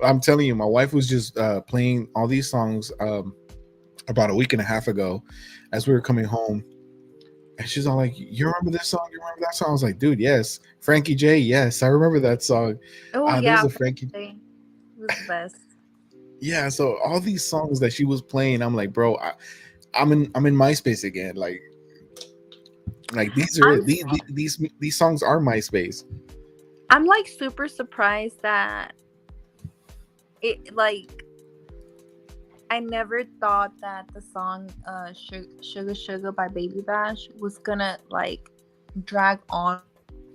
I'm telling you, my wife was just playing all these songs about a week and a half ago as we were coming home And she's all like, "You remember this song? You remember that song?" I was like, "Dude, yes." Frankie J, yes, I remember that song. Oh There was yeah, a Frankie. it was the best. Yeah, so all these songs that she was playing, I'm like, bro, I'm in MySpace again. Like these are I'm these songs are MySpace. I'm like super surprised that it like I never thought that the song Sugar Sugar by Baby Bash was gonna like drag on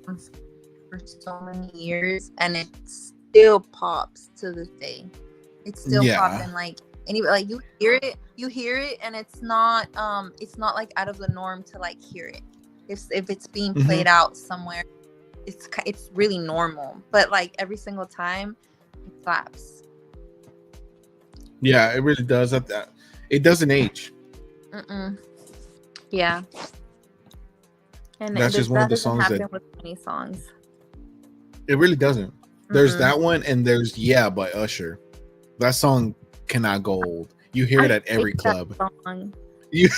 for so many years, and it still pops to this day. It's still Yeah. popping, like anyway, like you hear it, and it's not like out of the norm to like hear it. If it's being played out somewhere, it's really normal, but like every single time it slaps. Yeah, it really does. That it doesn't age. Yeah, and That's just one of the doesn't songs happen that with many songs. it really doesn't. There's that one, and there's "Yeah" by Usher. That song cannot go old. You hear it at every club. Song. You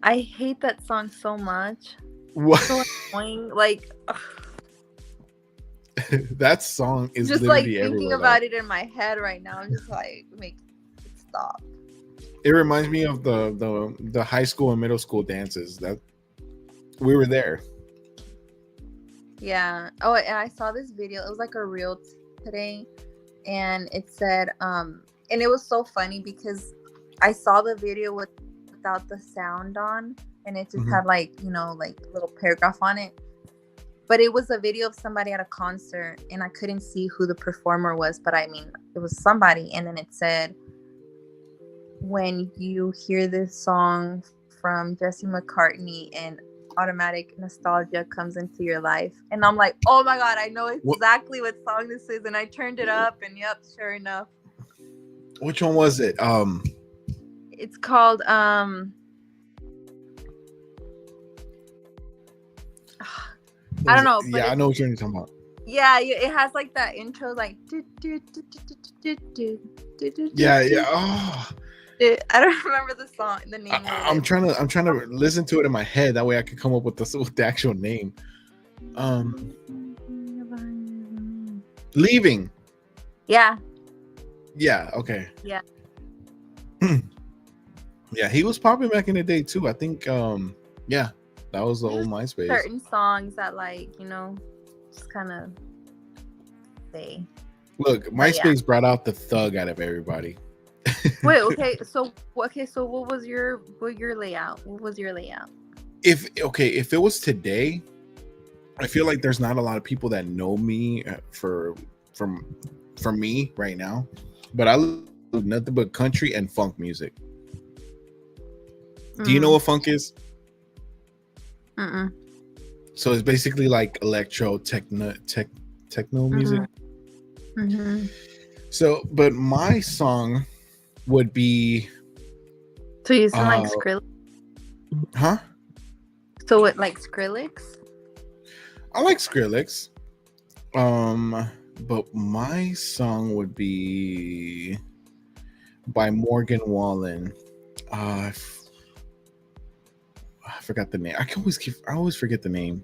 I hate that song so much. what? So annoying. Like, That song is just like literally thinking everywhere. about it in my head right now, I'm just like, make it stop. It reminds me of the high school and middle school dances that we were there. Yeah. Oh, and I saw this video. It was like a reel today, and it said, and it was so funny because I saw the video without the sound on, and it just had like, you know, like a little paragraph on it. But it was a video of somebody at a concert, and I couldn't see who the performer was, but I mean, it was somebody. And then it said, when you hear this song from Jesse McCartney and automatic nostalgia comes into your life. And I'm like, oh my God, I know exactly what song this is. And I turned it up, and yep, sure enough. Which one was it? It's called I don't know. But yeah, I know what you're talking about. Yeah, it has like that intro, like Yeah. Oh, I don't remember the song, the name. I'm trying to listen to it in my head. That way, I could come up with the actual name. Leaving. Yeah. Yeah. Okay. Yeah. Yeah, he was popping back in the day too. I think. Yeah, that was the old MySpace. Certain songs that, like, you know, just kind of say. Look, MySpace brought out the thug out of everybody. Wait, okay. So what was your layout? What was your layout? If it was today, I feel like there's not a lot of people that know me from me right now. But I love nothing but country and funk music. Do you know what funk is? So it's basically like electro techno music. So, but my song would be. So you sound like Skrillex? Huh? So what, like Skrillex? I like Skrillex. But my song would be by Morgan Wallen. I forgot the name. I always forget the name.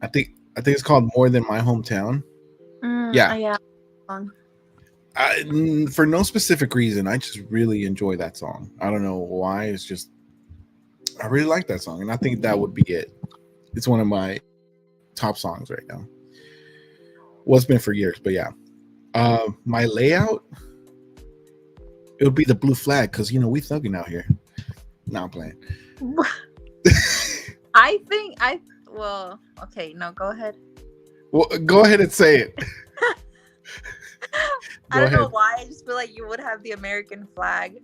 I think it's called More Than My Hometown. Yeah. For no specific reason, I just really enjoy that song. I don't know why. It's just I really like that song, and I think that would be it. It's one of my top songs right now. Well, it's been for years, but yeah. My layout, it would be the Blue Flag, because you know we thugging out here. No, I'm playing. Well, okay, no, go ahead. Well, go ahead and say it. I don't know why. I just feel like you would have the American flag.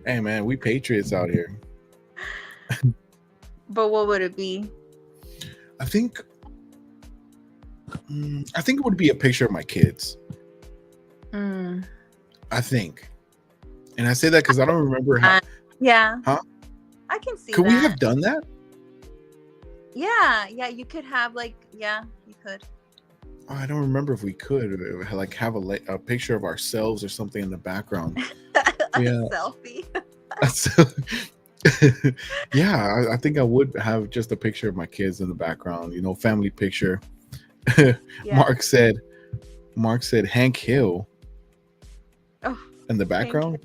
Hey man, we patriots out here. But what would it be? I think it would be a picture of my kids. I think. And I say that because I don't remember how. Yeah. Huh? I can see Could that. we have done that? Yeah, you could have you could. Oh, I don't remember if we could like have a picture of ourselves or something in the background. Yeah. Selfie. Yeah, I think I would have just a picture of my kids in the background, family picture. Yeah. Mark said, Hank Hill Oh, in the thank you. background.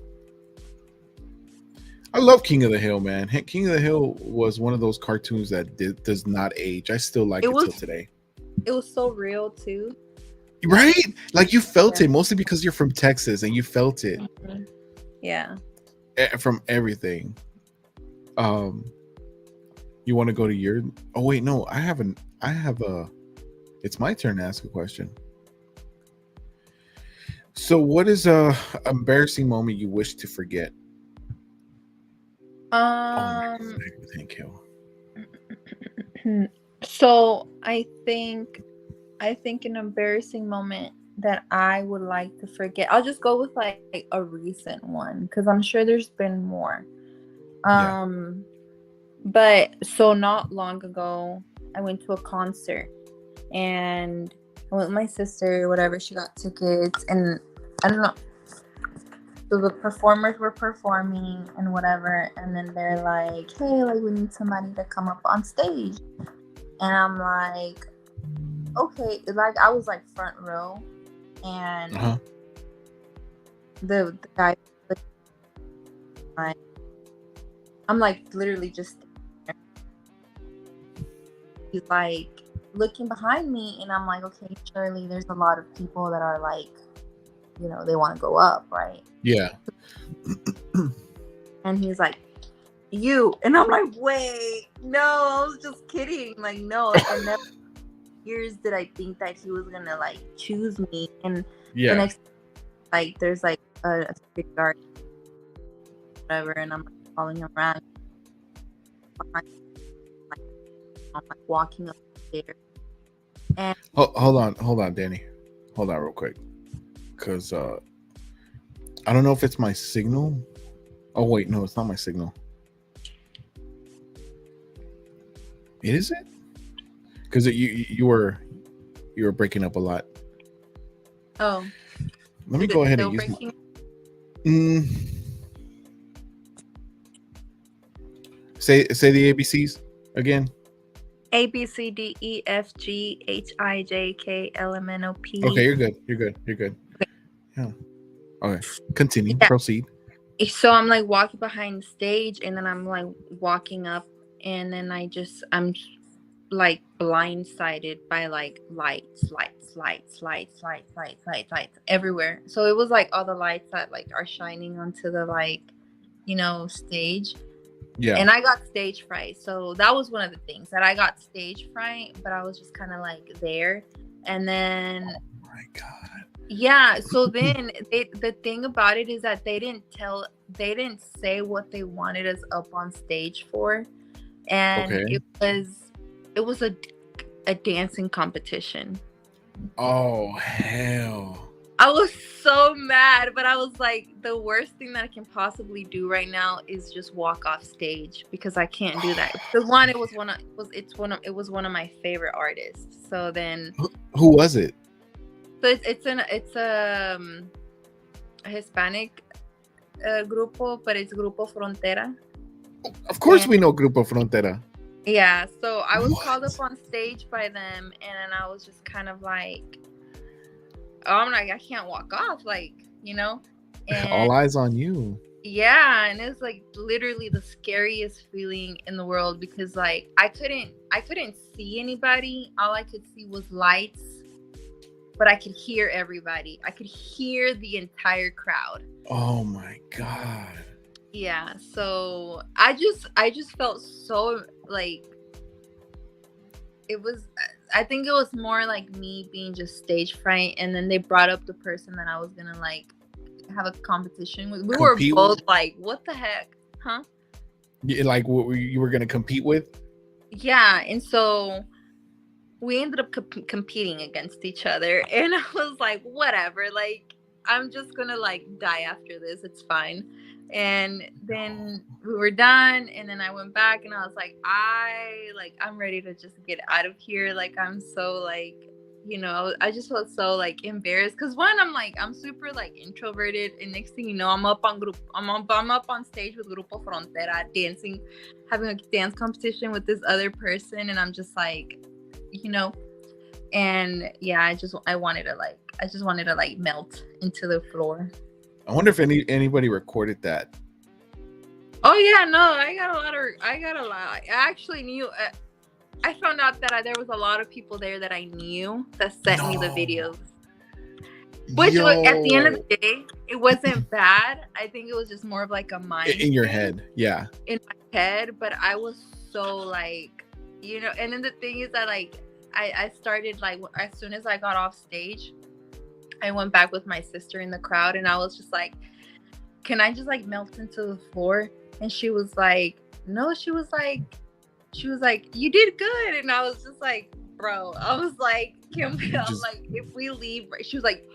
I love King of the Hill, man. King of the Hill was one of those cartoons that does not age. I still like It it till was today. it was so real too. Right? Like you felt Yeah. it, mostly because you're from Texas and you felt it Mhm. Yeah. from everything. Um, you want to go to your? Oh wait, no, I haven't. I have a. It's my turn to ask a question. So, what is a embarrassing moment you wish to forget? Oh my Um. God, thank you. So I think an embarrassing moment that I would like to forget. I'll just go with like a recent one because I'm sure there's been more. Yeah. But so not long ago, I went to a concert and I went with my sister, whatever. She got tickets, and I don't know. So the performers were performing and whatever, and then they're like, "Hey, like we need somebody to come up on stage," and I'm like, "Okay." Like I was like front row, and Uh-huh. the guy, like, I'm like literally just there. He's like looking behind me, and I'm like, "Okay, surely there's a lot of people that are like, they want to go up, right?" Yeah. And he's like, "You," and I'm like, "Wait, no, I was just kidding. Like, no, like I never years did I think that he was gonna like choose me." And the Yeah. next, like, there's like a street guard, whatever, and I'm like following him around, behind, like, I'm like walking up the stairs, and Hold on, Danny. Hold on, real quick, because I don't know if it's my signal. Oh wait, no, it's not my signal. Is it? Because you were breaking up a lot. oh, Let me is go it ahead still and use my. breaking? Say the ABCs again. A B C D E F G H I J K L M N O Okay, P. you're good. You're good. You're good. Yeah. Okay. Continue. Yeah. Proceed. So I'm like walking behind the stage, and then I'm like walking up, and then I'm like blindsided by like lights everywhere. So it was like all the lights that like are shining onto the like, stage. Yeah. And I got stage fright. So that was one of the things that I got stage fright, but I was just kind of like there. And then Oh my God. yeah, so then the thing about it is that they didn't say what they wanted us up on stage for, and Okay. it was a dancing competition. Oh hell. I was so mad, but I was like, the worst thing that I can possibly do right now is just walk off stage because I can't do that. The one, it was one of my favorite artists. So then, Who was it? so it's a Hispanic grupo, but it's Grupo Frontera. Of course, And we know Grupo Frontera. yeah, so I was What? called up on stage by them, and I was just kind of like, oh, I'm like, I can't walk off, like, and All eyes on you. yeah, and it's like literally the scariest feeling in the world because like I couldn't see anybody. All I could see was lights, but I could hear everybody. I could hear the entire crowd. Oh my God. Yeah, so I just felt so like I think it was more like me being just stage fright, and then they brought up the person that I was gonna like have a competition with. We were Compete both with? like, what the heck, huh? Like what you were gonna compete with? Yeah, and so we ended up competing against each other, and I was like, whatever, like I'm just gonna like die after this, it's fine. And then we were done, and then I went back and I was like, I'm ready to just get out of here, like I'm so like, I just felt so like embarrassed because one, I'm super like introverted, and next thing you know, I'm up on stage with Grupo Frontera dancing, having a dance competition with this other person, and I'm just like, and yeah, I just wanted to like melt into the floor. I wonder if anybody recorded that. Oh yeah, no, I got a lot. I actually knew. I found out that there was a lot of people there that I knew that sent me the videos. Which at the end of the day, it wasn't bad. I think it was just more of like a mind in your head. Yeah. In my head, but I was so like, and then the thing is that like I started like as soon as I got off stage, I went back with my sister in the crowd, and I was just like, can I just like melt into the floor? And she was like, no, she was like, you did good. And I was just like, bro, I was like, if we leave, she was like,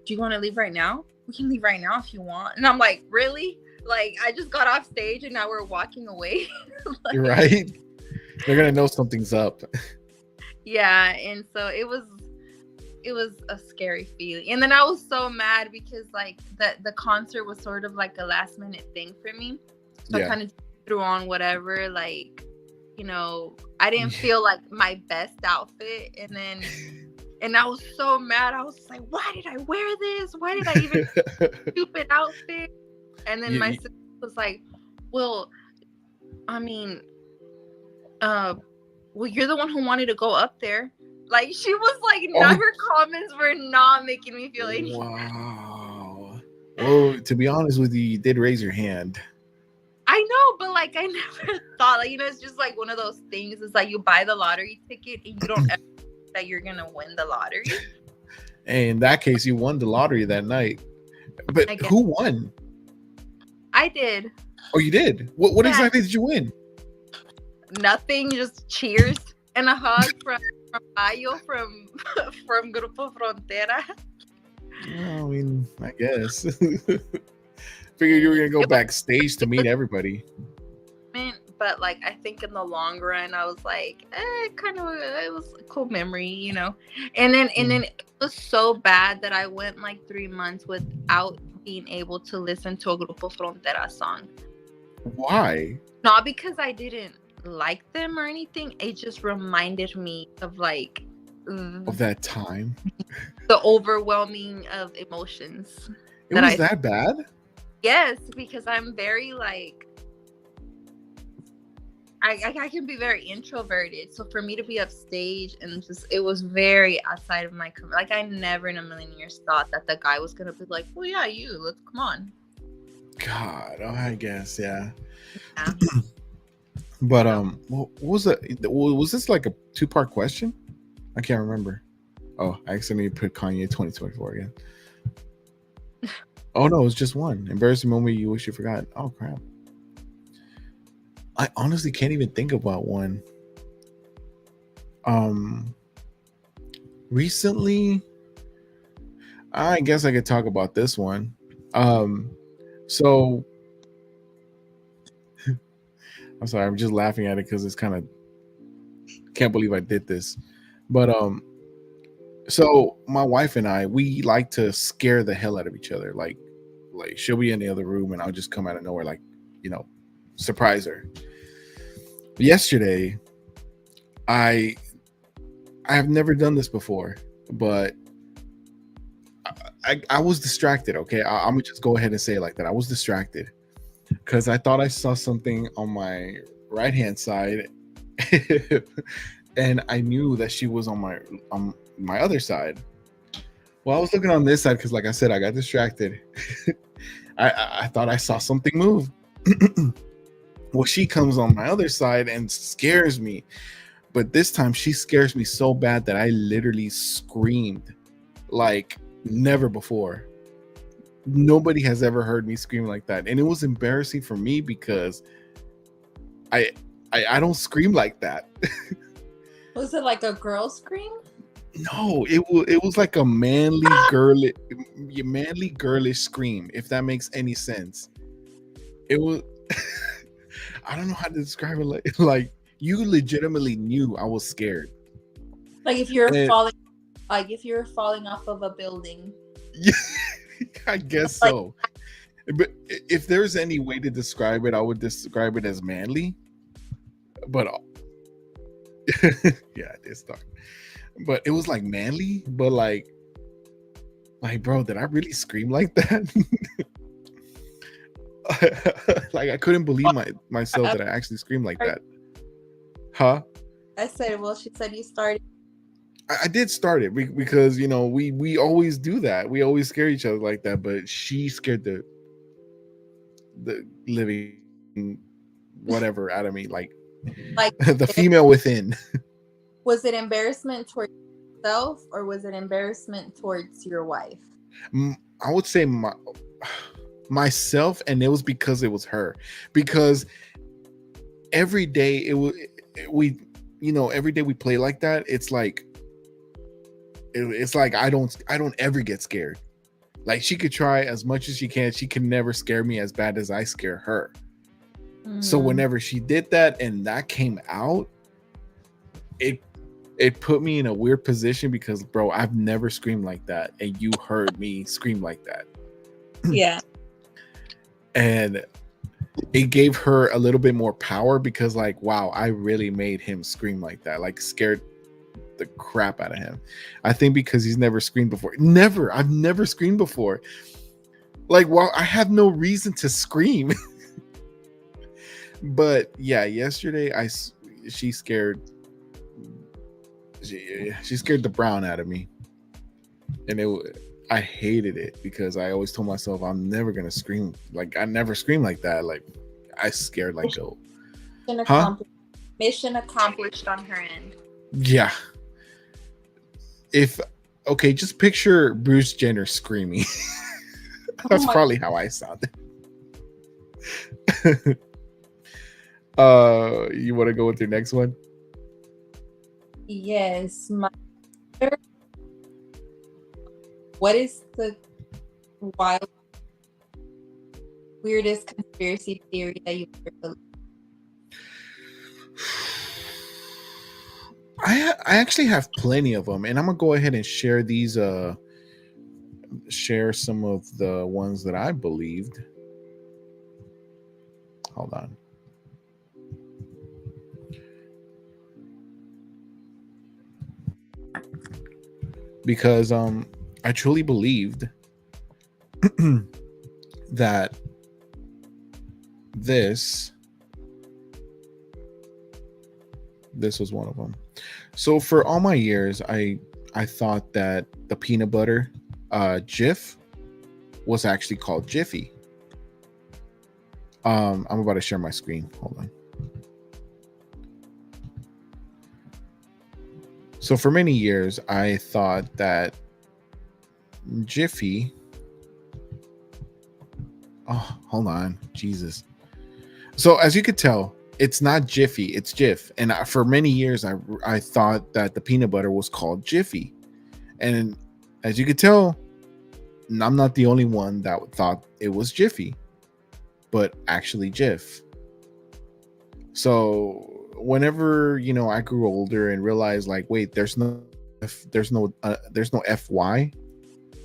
do you want to leave right now? We can leave right now if you want. And I'm like, really? Like, I just got off stage and now we're walking away. Like, right? They're gonna know something's up. Yeah, and so it was a scary feeling. And then I was so mad because like the concert was sort of like a last minute thing for me. So I kind of threw on whatever, like, I didn't feel like my best outfit. And I was so mad. I was like, why did I wear this? Why did I even stupid outfit? And then my sister was like, well, I mean, you're the one who wanted to go up there. Like, she was like, her comments were not making me feel anything. Wow. Well, to be honest with you did raise your hand. I know, but like I never thought, like, it's just like one of those things. It's like you buy the lottery ticket and you don't ever think that you're gonna win the lottery. And in that case, you won the lottery that night. But who won? I did. Oh, you did? What exactly did you win? Nothing, just cheers and a hug from Mayo from Grupo Frontera. Well, I mean, I guess. Figured you were gonna go backstage to meet everybody. But like I think in the long run, I was like, it was a cool memory, And then it was so bad that I went like 3 months without being able to listen to a Grupo Frontera song. Why? Not because I didn't like them or anything. It just reminded me of like of that time, the overwhelming of emotions. It was that bad? Yes, because I'm very like I can be very introverted. So for me to be upstage and it was very outside of my like I never in a million years thought that the guy was gonna be like, well, yeah, let's come on. God, I guess, yeah. But what was it? Was this like a 2-part question? I can't remember. Oh, I accidentally put Kanye 2024 again. Oh no, it was just one. Embarrassing moment you wish you forgot. Oh crap. I honestly can't even think about one. Recently, I guess I could talk about this one. So I'm sorry, I'm just laughing at it because it's kind of can't believe I did this. But so my wife and I, we like to scare the hell out of each other. Like she'll be in the other room and I'll just come out of nowhere, like, surprise her. Yesterday, I have never done this before, but I was distracted. Okay, I'm gonna just go ahead and say it like that. I was distracted because I thought I saw something on my right hand side, and I knew that she was on my other side. Well, I was looking on this side because, like I said, I got distracted. I thought I saw something move. Well, she comes on my other side and scares me. But this time she scares me so bad that I literally screamed like never before. Nobody has ever heard me scream like that. And it was embarrassing for me because I don't scream like that. Was it like a girl scream? No, it was like a manly girlish scream, if that makes any sense. It was I don't know how to describe it. Like you legitimately knew I was scared. Like if you're falling Like if you were falling off of a building. Yeah, I guess Like so. But if there's any way to describe it, I would describe it as manly. But yeah, it's dark. But it was like manly, but like bro, did I really scream like that? Like I couldn't believe myself that I actually screamed like that. Huh? I said, well, she said you started. I did start it because we always do that. We always scare each other like that. But she scared the living whatever out of me, like Like the female within. was it embarrassment towards yourself or was it embarrassment towards your wife? I would say myself, and it was because it was her. Because every day every day we play like that. It's like I don't ever get scared. Like she could try as much as she can never scare me as bad as I scare her. So whenever she did that and that came out, it put me in a weird position because, bro, I've never screamed like that, and you heard me scream like that. Yeah. And it gave her a little bit more power because, like, wow, I really made him scream like that, like scared the crap out of him. I think because he's never screamed before. I've never screamed before. Like, well, I have no reason to scream. But yeah, yesterday she scared the brown out of me, and I hated it because I always told myself I'm never gonna scream. Like I never scream like that. Like I scared like go. Mission accomplished on her end. Yeah. Just picture Bruce Jenner screaming. That's probably how I sounded. You want to go with your next one? Yes. What is the weirdest conspiracy theory that you've ever believed? I actually have plenty of them, and I'm gonna go ahead and share these. Share some of the ones that I believed. Hold on. Because I truly believed that this was one of them. So for all my years, I thought that the peanut butter Jif was actually called Jiffy. I'm about to share my screen. Hold on. So for many years, I thought that Jiffy. Oh, hold on. Jesus. So as you could tell, it's not Jiffy, it's Jif. And for many years, I thought that the peanut butter was called Jiffy. And as you could tell, I'm not the only one that thought it was Jiffy, but actually Jif. So whenever I grew older and realized, like, wait, there's no FY,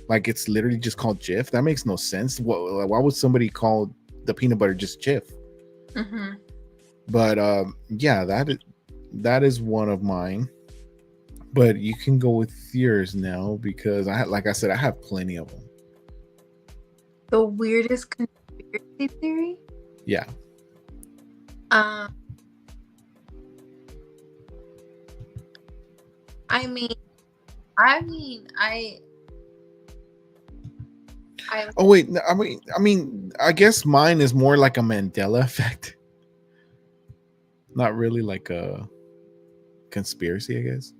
like it's literally just called Jif. That makes no sense. Why would somebody call the peanut butter just Jif? Mm-hmm. But yeah, that is one of mine. But you can go with yours now because like I said, I have plenty of them. The weirdest conspiracy theory? Yeah. I mean, oh wait, I mean, I guess mine is more like a Mandela effect. Not really like a conspiracy, I guess.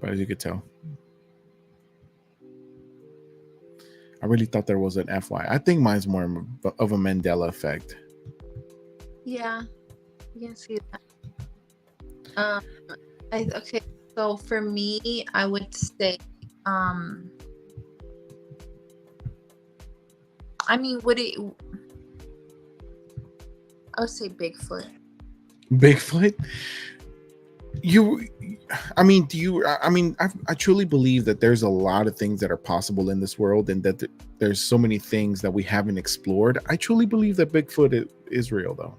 But as you could tell, I really thought there was an FY. I think mine's more of a Mandela effect. Yeah, you can see that. Okay, so for me, I would say, I mean, I would say Bigfoot. Bigfoot? I truly believe that there's a lot of things that are possible in this world, and that there's so many things that we haven't explored. I truly believe that Bigfoot is real, though.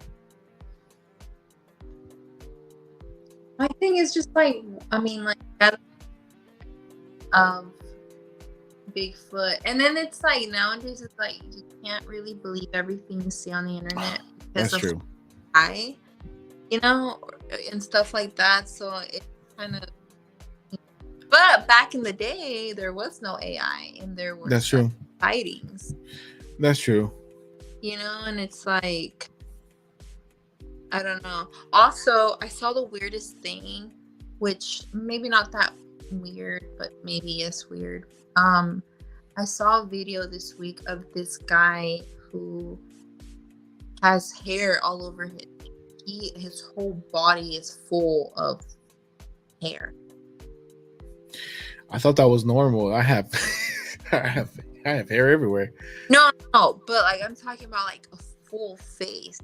My thing is just like, I mean, like that Bigfoot, and then it's like nowadays it's like you can't really believe everything you see on the internet because That's true. AI, you know, and stuff like that. So it kind of. But back in the day, there was no AI, and there were That's true. sightings. That's true. You know, and it's like, I don't know. Also, I saw the weirdest thing, which maybe not that weird, but maybe is weird. I saw a video this week of this guy who has hair all over his whole body is full of hair. I thought that was normal. I have I have hair everywhere. No, but like I'm talking about like a full face.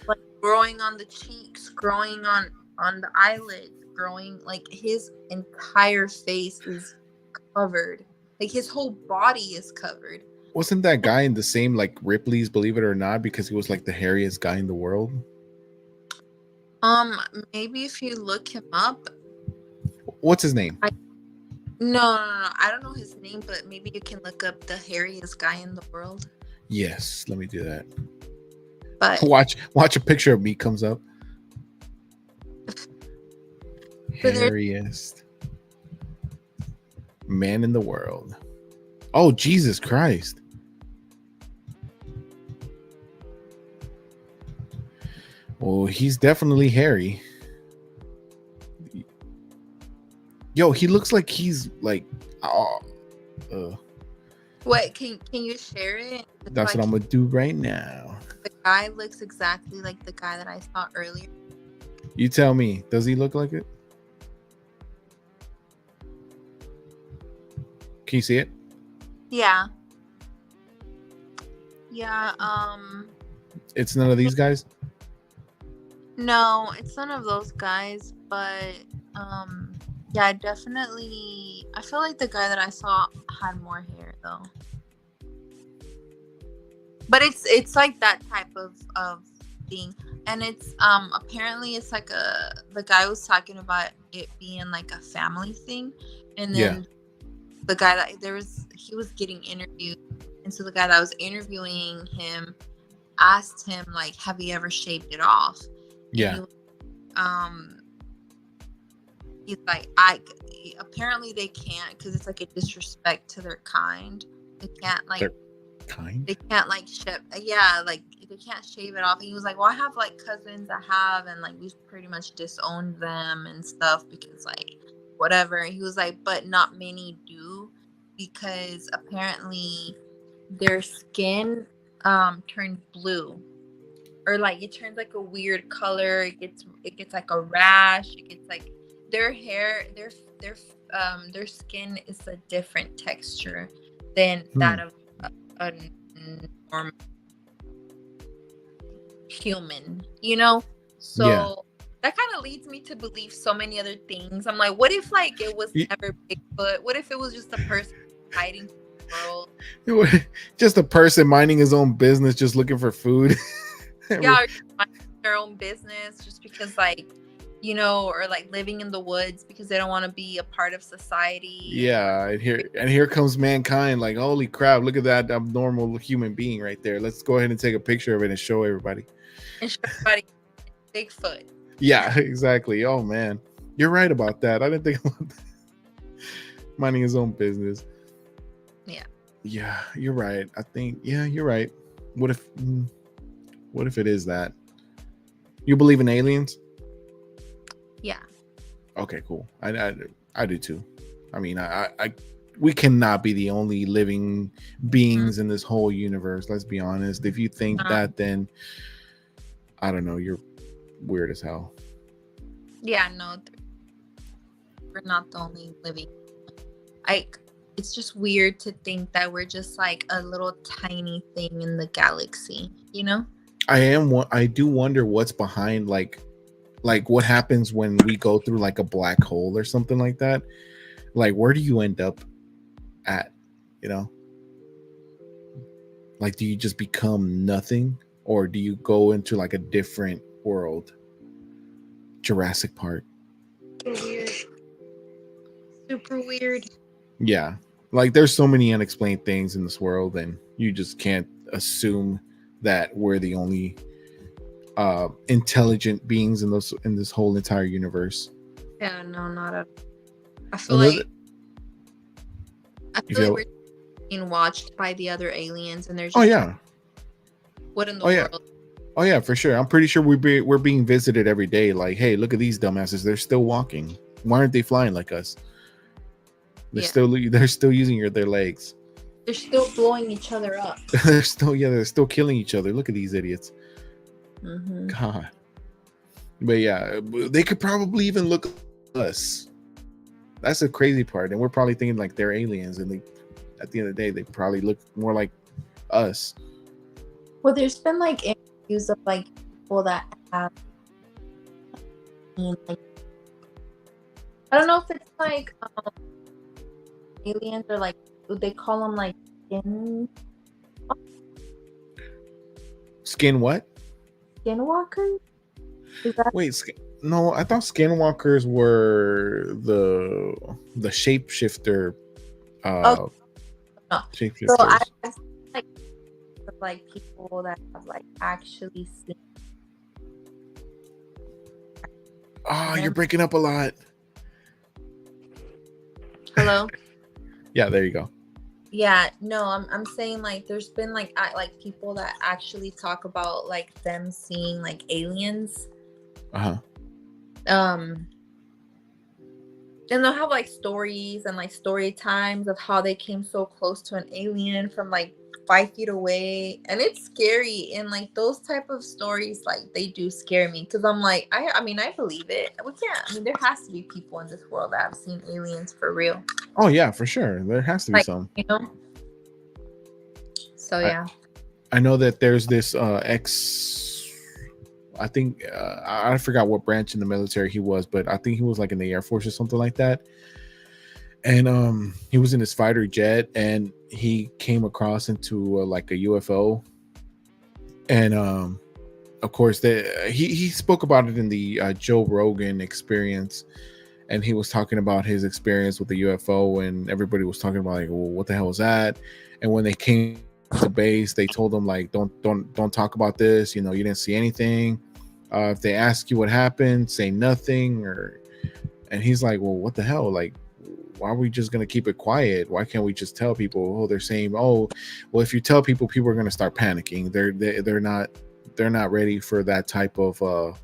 Like growing on the cheeks, growing on the eyelids, growing, like his entire face is covered. Like his whole body is covered. Wasn't that guy in the same like Ripley's Believe It or Not, because he was like the hairiest guy in the world? Maybe if you look him up. What's his name? No, I don't know his name, but maybe you can look up the hairiest guy in the world. Yes, let me do that. But watch a picture of me comes up. Hairiest man in the world. Oh, Jesus Christ. Well, he's definitely hairy. Yo, he looks like he's like what can you share it? That's like, what I'm gonna do right now. The guy looks exactly like the guy that I saw earlier. You tell me, does he look like it? Can you see it? Yeah. It's none of these guys? No, it's none of those guys, but yeah, definitely. I feel like the guy that I saw had more hair though. But it's like that type of thing, and it's apparently it's like the guy was talking about it being like a family thing, and then the guy that he was getting interviewed, and so the guy that was interviewing him asked him like, "Have you ever shaved it off?" Yeah. He's like, apparently they can't because it's like a disrespect to their kind. They can't like. Kind? They can't like like they can't shave it off. And he was like, well, I have like cousins that have, and like we've pretty much disowned them and stuff because like whatever. He was like, but not many do, because apparently their skin turns blue, or like it turns like a weird color. It gets like a rash. It gets like their hair, their skin is a different texture than that of a normal human, you know? So that kind of leads me to believe so many other things. I'm like, what if like it was never Bigfoot? What if it was just a person hiding from the world? Just a person minding his own business, just looking for food. Yeah, or minding their own business just because like, you know, or like living in the woods because they don't want to be a part of society. Yeah, and here comes mankind. Like, holy crap! Look at that abnormal human being right there. Let's go ahead and take a picture of it and show everybody. Bigfoot. Yeah, exactly. Oh man, you're right about that. I didn't think about that. Minding his own business. Yeah, you're right. I think you're right. What if it is that? You believe in aliens? Yeah. Okay, cool. I do too. I mean, we cannot be the only living beings in this whole universe. Let's be honest. If you think that, then I don't know. You're weird as hell. Yeah, no, we're not the only living. Like, it's just weird to think that we're just like a little tiny thing in the galaxy, you know? I do wonder what's behind like like what happens when we go through like a black hole or something like that. Like, where do you end up at? You know, like, do you just become nothing, or do you go into like a different world? Jurassic Park. Weird. Super weird. Yeah, like there's so many unexplained things in this world, and you just can't assume that we're the only intelligent beings in this whole entire universe. Yeah, no, not at all. I feel Another, like I you feel like feel, we're being watched by the other aliens, and they're just oh yeah, what in the oh yeah, world? oh yeah, for sure. I'm pretty sure we're being visited every day. Like, hey, look at these dumbasses. They're still walking. Why aren't they flying like us? They're still using their legs. They're still blowing each other up. they're still killing each other. Look at these idiots. Mm-hmm. God. But yeah, they could probably even look at us. That's the crazy part. And we're probably thinking like they're aliens, and at the end of the day, they probably look more like us. Well, there's been like interviews of like people that have like, I don't know if it's like aliens or like they call them like Skin what? skinwalkers. Is that Wait, no, I thought skinwalkers were the shapeshifter. Oh, no. Shapeshifters. So I've seen like people that have like actually seen. Oh, you're breaking up a lot. Hello. Yeah, there you go. Yeah, no, I'm saying like there's been like people that actually talk about like them seeing like aliens. Uh-huh. And they'll have like stories and like story times of how they came so close to an alien from like 5 feet away, and it's scary. And like those type of stories, like they do scare me, because I'm like, I mean I believe it. We can't. I mean, there has to be people in this world that have seen aliens for real. Oh yeah, for sure. There has to be Like, some. you know. So yeah. I know that there's this I think I forgot what branch in the military he was, but I think he was like in the Air Force or something like that. And he was in his fighter jet, and he came across into like a UFO. And of course, he spoke about it in the Joe Rogan Experience, and he was talking about his experience with the UFO, and everybody was talking about like, well, what the hell was that? And when they came to base, they told him like, don't talk about this. You know, you didn't see anything. If they ask you what happened, say nothing. And he's like, well, what the hell? Like, why are we just gonna keep it quiet? Why can't we just tell people? Oh, they're saying, oh, well, if you tell people, people are gonna start panicking. They're not ready for that type of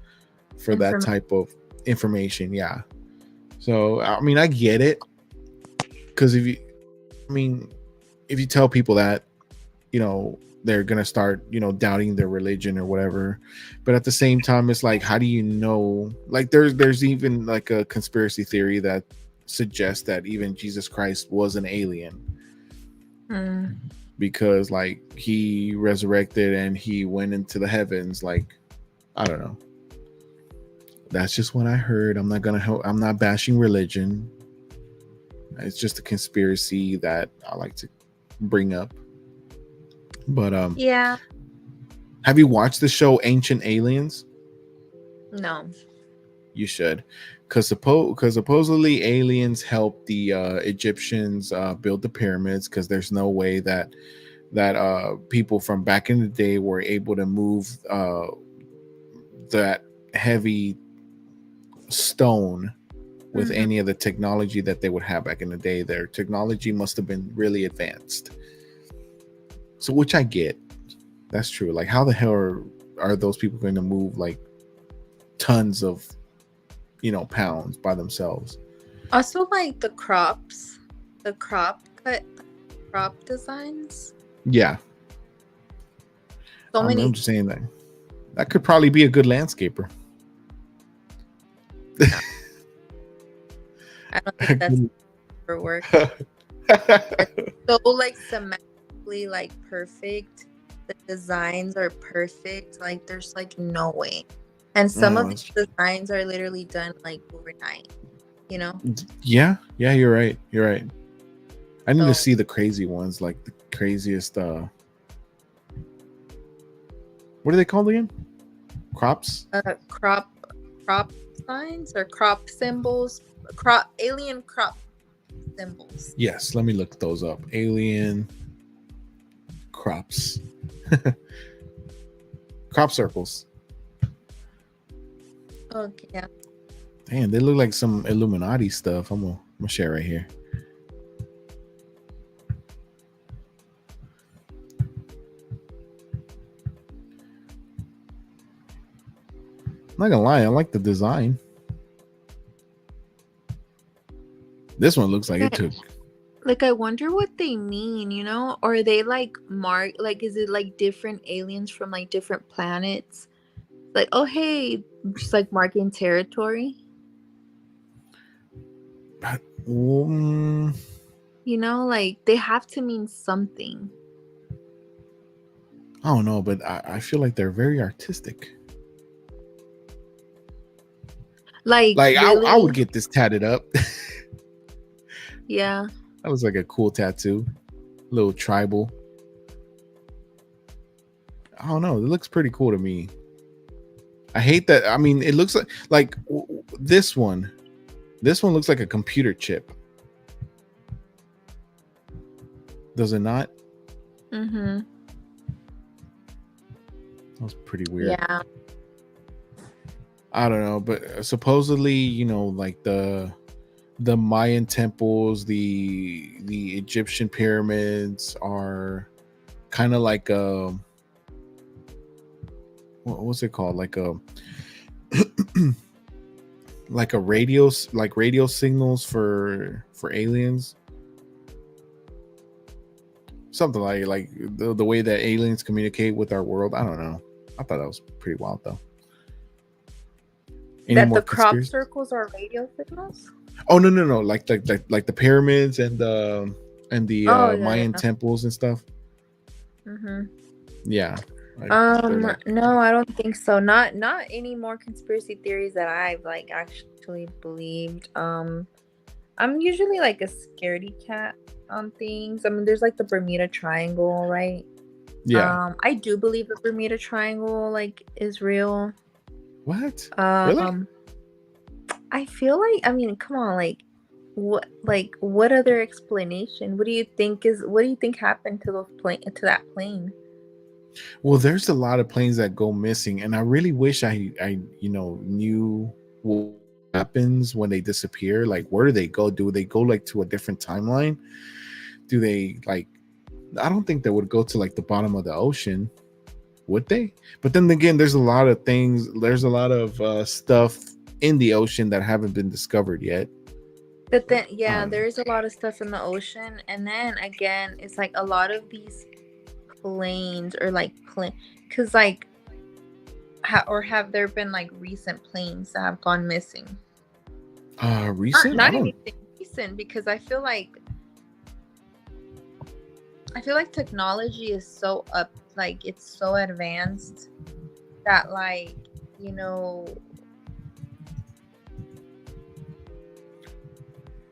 information. Yeah. So I mean, I get it, because if you tell people that, you know, they're gonna start, you know, doubting their religion or whatever. But at the same time, it's like, how do you know? Like, there's even like a conspiracy theory that suggests that even Jesus Christ was an alien, because like he resurrected and he went into the heavens. Like, I don't know. That's just what I heard. I'm not bashing religion. It's just a conspiracy that I like to bring up. But Yeah. have you watched the show Ancient Aliens? No. You should, because supposedly aliens helped the Egyptians build the pyramids, because there's no way that people from back in the day were able to move that heavy stone with any of the technology that they would have back in the day. Their technology must have been really advanced. So, which I get. That's true. Like, how the hell are those people going to move like tons of, you know, pounds by themselves? Also, like the crop designs. Yeah. I'm just saying that could probably be a good landscaper. No. I don't think that's for work. So like symmetrically, like perfect. The designs are perfect. Like there's like no way. And some of that's- these designs are literally done like overnight, you know? yeah, you're right. You're right. I need to So see the crazy ones, like the craziest. What are they called again? Crops? crop signs or crop symbols, alien crop symbols. Yes. Let me look those up. Alien crops. Crop circles. Okay, yeah. Damn, they look like some Illuminati stuff. I'm gonna share right here. I'm not gonna lie, I like the design. This one looks like it took. Like, I wonder what they mean, you know? Or are they like like, is it like different aliens from like different planets? Like, oh hey, just like marking territory. Um, You know, like they have to mean something. I don't know, but I feel like they're very artistic. Like I really, would get this tatted up. yeah. That was like a cool tattoo, little tribal. I don't know. It looks pretty cool to me. I hate that. I mean, it looks like this one. This one looks like a computer chip. Does it not? Mm-hmm. That was pretty weird. Yeah. I don't know, but supposedly, you know, like the Mayan temples, the Egyptian pyramids are kind of like what's it called? Like a like radio signals for aliens. Something like the way that aliens communicate with our world. I don't know. I thought that was pretty wild though. Any That more the crop conspiracy? circles are radio signals? Oh no! Like the pyramids and the Oh, yeah, Mayan yeah. temples and stuff. Mm-hmm. Yeah. Like, No, I don't think so. Not any more conspiracy theories that I've like actually believed. I'm usually like a scaredy cat on things. I mean, there's like the Bermuda Triangle, right? yeah. I do believe the Bermuda Triangle like is real. What? Really? I feel like, I mean, come on, what other explanation? What do you think happened to that plane? Well, there's a lot of planes that go missing, and I really wish I knew what happens when they disappear. Like, where do they go? Do they go like to a different timeline? Do they like? I don't think they would go to like the bottom of the ocean, would they? But then again, there's a lot of things. There's a lot of stuff in the ocean that haven't been discovered yet. But then, yeah, there's a lot of stuff in the ocean, and then again, it's like a lot of these planes or like because like have there been like recent planes that have gone missing? Recent? Not even recent, because I feel like technology is so like it's so advanced that like, you know,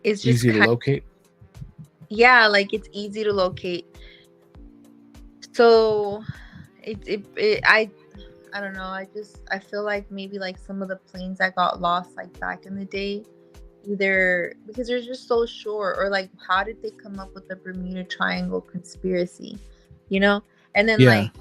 it's just easy to locate. Yeah, like it's easy to locate. So I don't know. I feel like maybe like some of the planes that got lost like back in the day, either because they're just so short, or like how did they come up with the Bermuda Triangle conspiracy, you know? And then like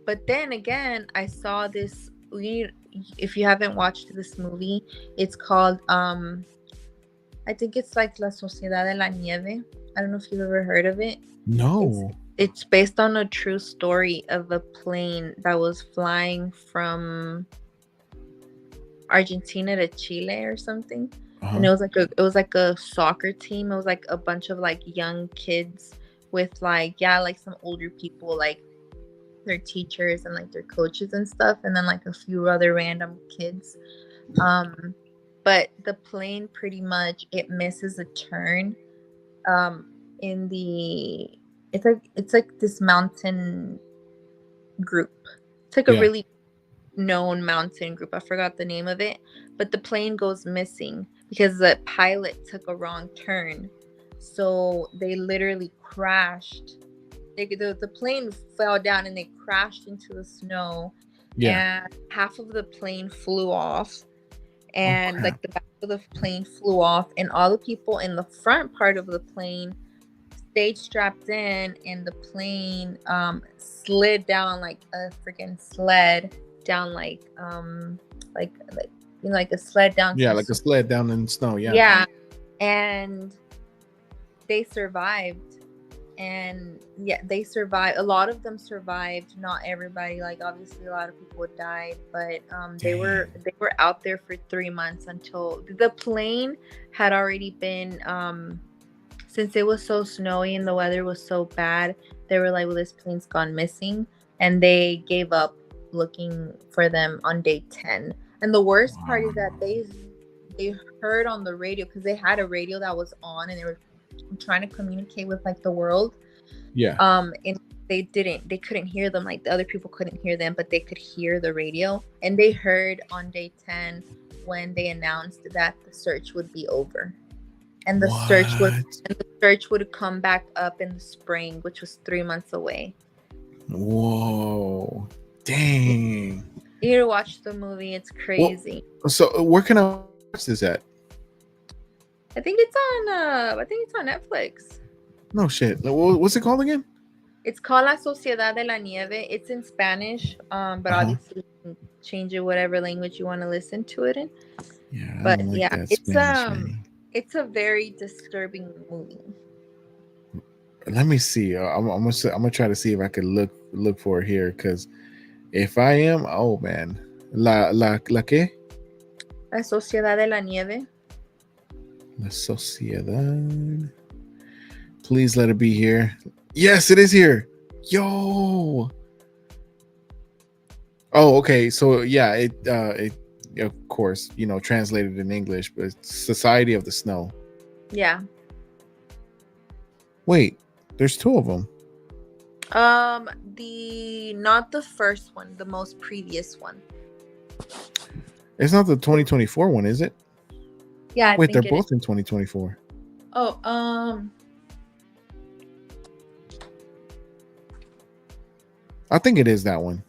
but then again, I saw this, if you haven't watched this movie, it's called I think it's like La Sociedad de la Nieve. I don't know if you've ever heard of it. No. It's based on a true story of a plane that was flying from Argentina to Chile or something. And it was like a soccer team. It was like a bunch of like young kids with like some older people, like their teachers and like their coaches and stuff, and then like a few other random kids. But the plane pretty much, it misses a turn in the it's like this mountain group. It's like a really known mountain group. I forgot the name of it, but the plane goes missing because the pilot took a wrong turn. So they literally crashed. The plane fell down and they crashed into the snow. Yeah. And half of the plane flew off. And crap. like the back of the plane flew off, and all the people in the front part of the plane stayed strapped in, and the plane slid down like a freaking sled down like you know, like a sled down. Yeah, like a sled down in the snow. Yeah. Yeah, and they survived. And yeah, they survived. A lot of them survived. Not everybody. Like obviously, a lot of people died, but they were out there for 3 months until the plane had already been. Since it was so snowy and the weather was so bad, they were like, "Well, this plane's gone missing," and they gave up looking for them on day 10. And the worst part is that they heard on the radio, because they had a radio that was on, and they were trying to communicate with like the world. Yeah. And they couldn't hear them. Like the other people couldn't hear them, but they could hear the radio. And they heard on day 10 when they announced that the search would be over. And the search would come back up in the spring, which was 3 months away. Whoa. Dang. You need to watch the movie. It's crazy. Well, so where can I watch this at? I think it's on Netflix. No shit. What's it called again? It's called La Sociedad de la Nieve. It's in Spanish, but obviously you can change it whatever language you want to listen to it in. Yeah, but like yeah, it's a very disturbing movie. Let me see. I'm gonna try to see if I could look for it here, because if I am, oh man, la qué? La Sociedad de la Nieve. La Sociedad. Please let it be here. Yes, it is here. Yo. Oh, okay. So yeah, it of course, you know, translated in English, but it's Society of the Snow. Yeah. Wait, there's two of them. Not the first one, the most previous one. It's not the 2024 one, is it? Yeah. Wait, they're both in 2024. Oh, I think it is that one.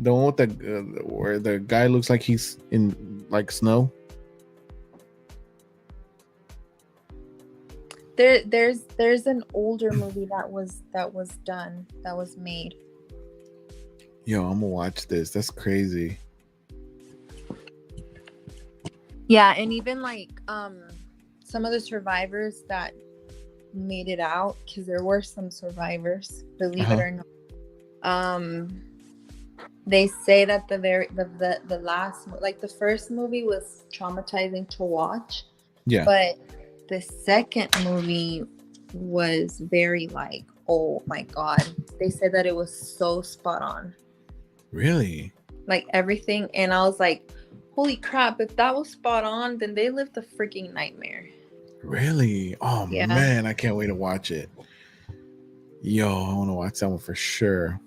The one with the where the guy looks like he's in like snow. There's an older movie that was made. Yo, I'm gonna watch this. That's crazy. Yeah, and even like some of the survivors that made it out, because there were some survivors, believe it or not. They say that the last, like the first movie was traumatizing to watch. Yeah. But the second movie was very like, oh my God. They said that it was so spot on. Really? Like everything. And I was like, holy crap, if that was spot on, then they lived a freaking nightmare. Really? Oh yeah. Man, I can't wait to watch it. Yo, I want to watch that one for sure.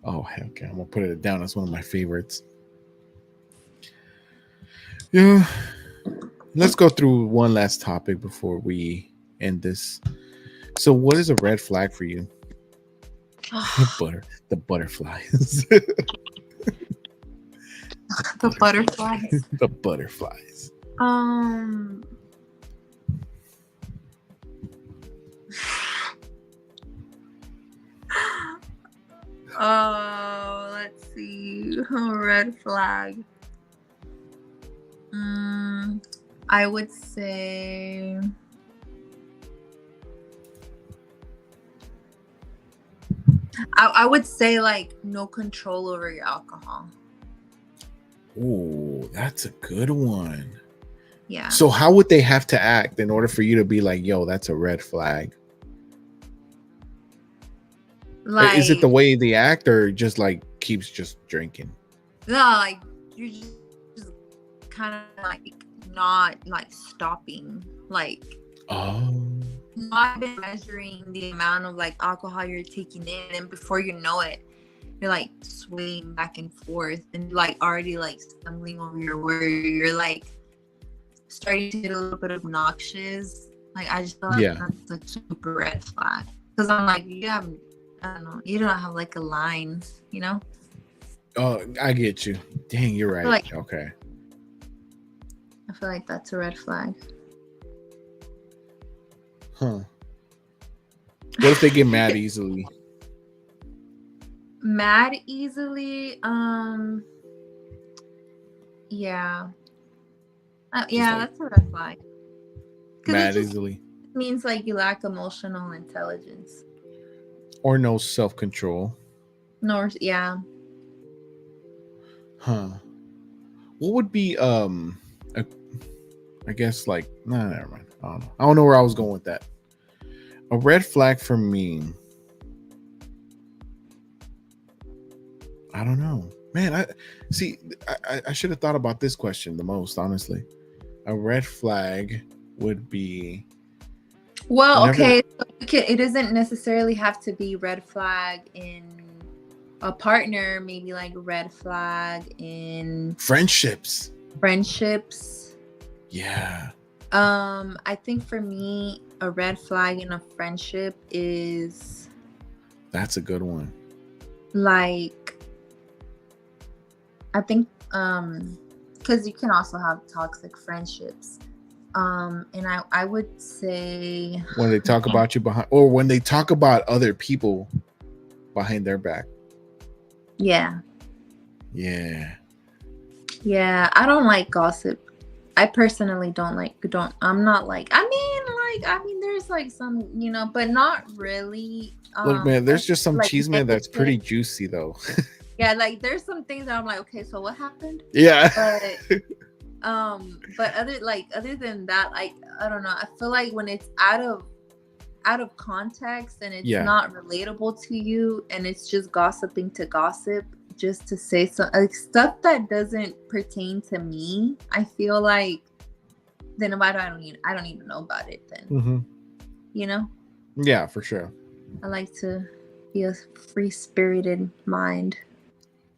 Oh, heck, I'm gonna put it down. That's one of my favorites. Yeah. Let's go through one last topic before we end this. So, what is a red flag for you? The butterflies. The butterflies. The butterflies. Oh, let's see. Red flag. I would say I would say like no control over your alcohol. Oh, that's a good one. Yeah. So how would they have to act in order for you to be like, yo, that's a red flag? Like, is it the way they act, or just like keeps just drinking? No, like you're just kind of like not like stopping, like not measuring the amount of like alcohol you're taking in, and before you know it, you're like swaying back and forth and like already like stumbling over your word. You're like starting to get a little bit obnoxious. Like I just feel like that's a super red flag. Because I'm like, I don't know, you don't have like a line, you know? Oh, I get you. Dang, you're right. Okay. I feel like that's a red flag. Huh. What if they get mad easily? Mad easily? Yeah. That's a red flag. Mad easily. Means like you lack emotional intelligence. Or no self-control. No, yeah. Huh. What would be I guess like never mind. I don't know where I was going with that. A red flag for me. I don't know. Man, I should have thought about this question the most, honestly. A red flag would be okay, so it doesn't necessarily have to be red flag in a partner, maybe like red flag in friendships. Yeah. I think for me, a red flag in a friendship is, that's a good one. Like, I think because you can also have toxic friendships. And I would say when they talk about you behind, or when they talk about other people behind their back. Yeah. I don't like gossip. I personally I'm not like, I mean there's like some, but not really. Look, man, there's just some like cheese man that's pretty juicy though. Yeah, like there's some things that I'm like, okay, so what happened? Yeah. But other than that, like, I don't know. I feel like when it's out of context and it's not relatable to you and it's just gossiping to gossip just to say some like stuff that doesn't pertain to me, I feel like then I don't even know about it then. Mm-hmm. You know? Yeah, for sure. I like to be a free-spirited mind.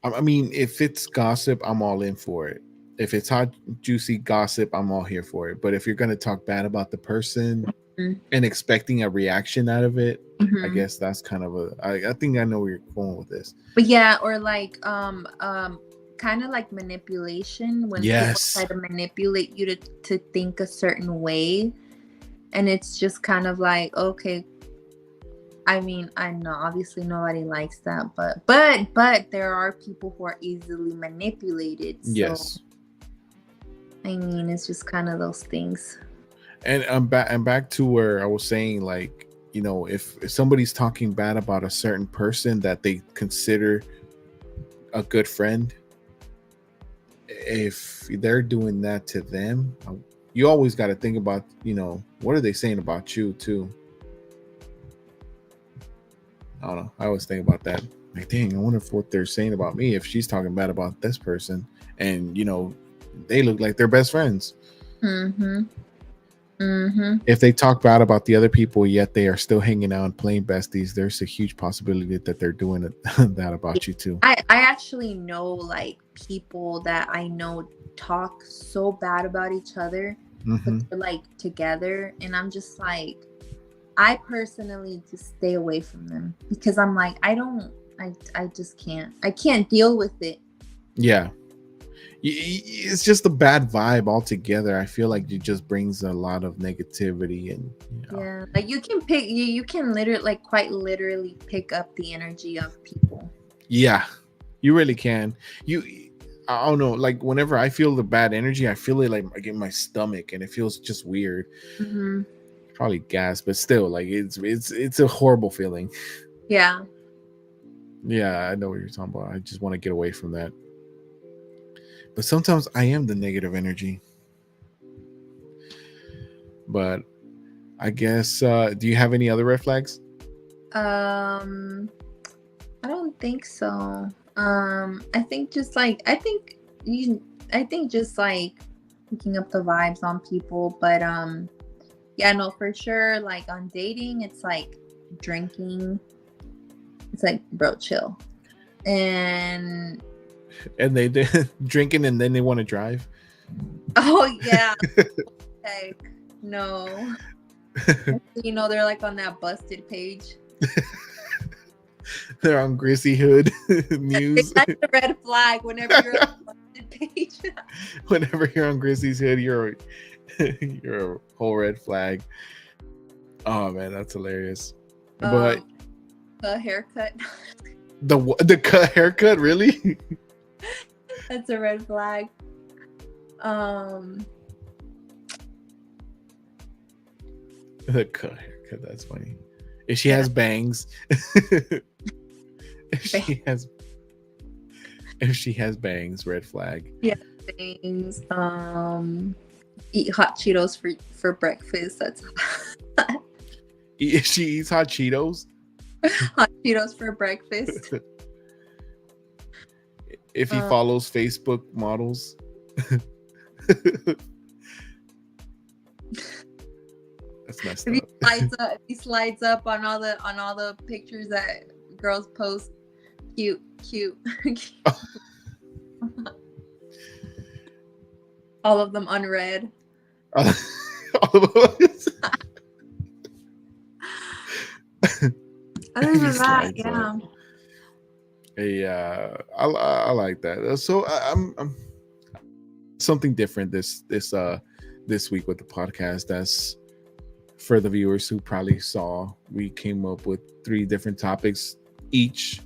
I mean, if it's gossip, I'm all in for it. If it's hot, juicy gossip, I'm all here for it. But if you're going to talk bad about the person and expecting a reaction out of it, I guess that's kind of I think I know where you're going with this. But yeah, or like, kind of like manipulation when people try to manipulate you to think a certain way. And it's just kind of like, okay, I mean, I know obviously nobody likes that, but there are people who are easily manipulated. So, yes. I mean, it's just kind of those things. And I'm back to where I was saying, like, if somebody's talking bad about a certain person that they consider a good friend, if they're doing that to them, you always got to think about, what are they saying about you too? I don't know. I always think about that. Like, dang, I wonder what they're saying about me if she's talking bad about this person, and they look like they're best friends. If they talk bad about the other people, yet they are still hanging out and playing besties, there's a huge possibility that they're doing that about you too. I actually know like people that I know talk so bad about each other, but they're like together, and I'm just like, I personally just stay away from them because I'm like, I just can't deal with it. Yeah. It's just a bad vibe altogether. I feel like it just brings a lot of negativity and yeah, like you can literally, like quite literally pick up the energy of people. Yeah, you really can. I don't know, like whenever I feel the bad energy, I feel it like I get my stomach and it feels just weird. Probably gas, but still, like it's a horrible feeling. Yeah, I know what you're talking about. I just want to get away from that. But sometimes I am the negative energy. But I guess, do you have any other red flags? I don't think so. I think just like picking up the vibes on people, but yeah, no, for sure. Like on dating, it's like drinking. It's like, bro, chill. And they drinking and then they want to drive. oh yeah, like no, they're like on that busted page. They're on Grissy Hood News. That's a red flag whenever you're on the busted page. Whenever you're on Grissy's Hood, you're a whole red flag. Oh man, that's hilarious. But the haircut. the cut haircut, really? That's a red flag. The cut haircut, that's funny. If she has bangs. if she has bangs, red flag. Yeah, bangs. Eat hot Cheetos for breakfast. That's If she eats hot Cheetos. Hot Cheetos for breakfast. If he follows Facebook models. That's messed up. If he slides up on all the pictures that girls post. Cute. All of them unread. All of us. Other than that, yeah. Yeah, I like that. So I'm something different this week with the podcast. That's for the viewers who probably saw. We came up with 3 different topics each.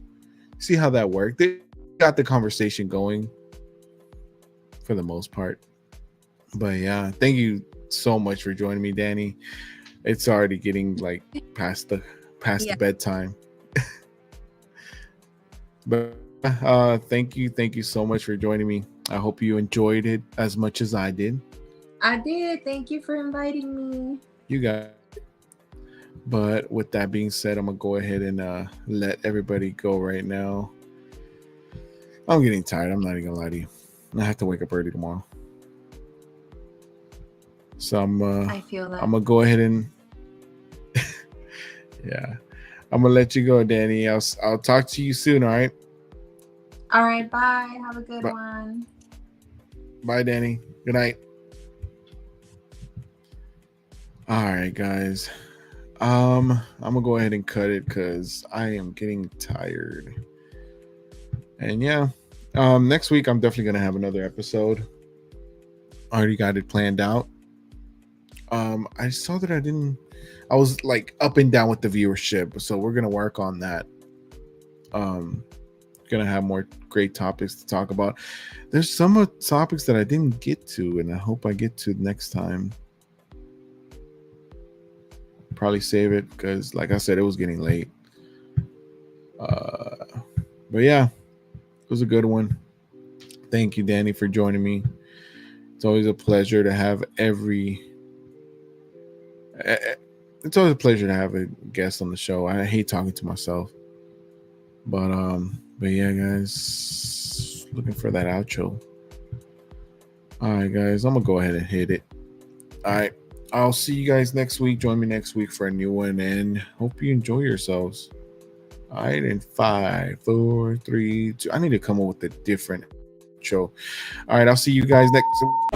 See how that worked. They got the conversation going for the most part. But yeah, thank you so much for joining me, Danny. It's already getting like past the bedtime. But thank you so much for joining me. I hope you enjoyed it as much as I did. I did. Thank you for inviting me. You got it. But with that being said, I'm gonna go ahead and let everybody go right now. I'm getting tired. I'm not even gonna lie to you. I have to wake up early tomorrow. So I feel that. I'm gonna go ahead and yeah. I'm gonna let you go, Danny. I'll talk to you soon, all right? All right, bye. Have a good one. Bye, Danny. Good night. All right, guys. I'm gonna go ahead and cut it because I am getting tired. And yeah, next week I'm definitely gonna have another episode. Already got it planned out. I saw that I was like up and down with the viewership, so we're gonna work on that. Gonna have more great topics to talk about. There's some topics that I didn't get to, and I hope I get to next time. Probably save it because, like I said, it was getting late. But yeah, it was a good one. Thank you, Danny, for joining me. It's always a pleasure to have It's always a pleasure to have a guest on the show. I hate talking to myself. But yeah, guys, looking for that outro. All right, guys, I'm gonna go ahead and hit it. All right, I'll see you guys next week. Join me next week for a new one, and hope you enjoy yourselves. All right, in 5, 4, 3, 2. I need to come up with a different show. All right, I'll see you guys next week.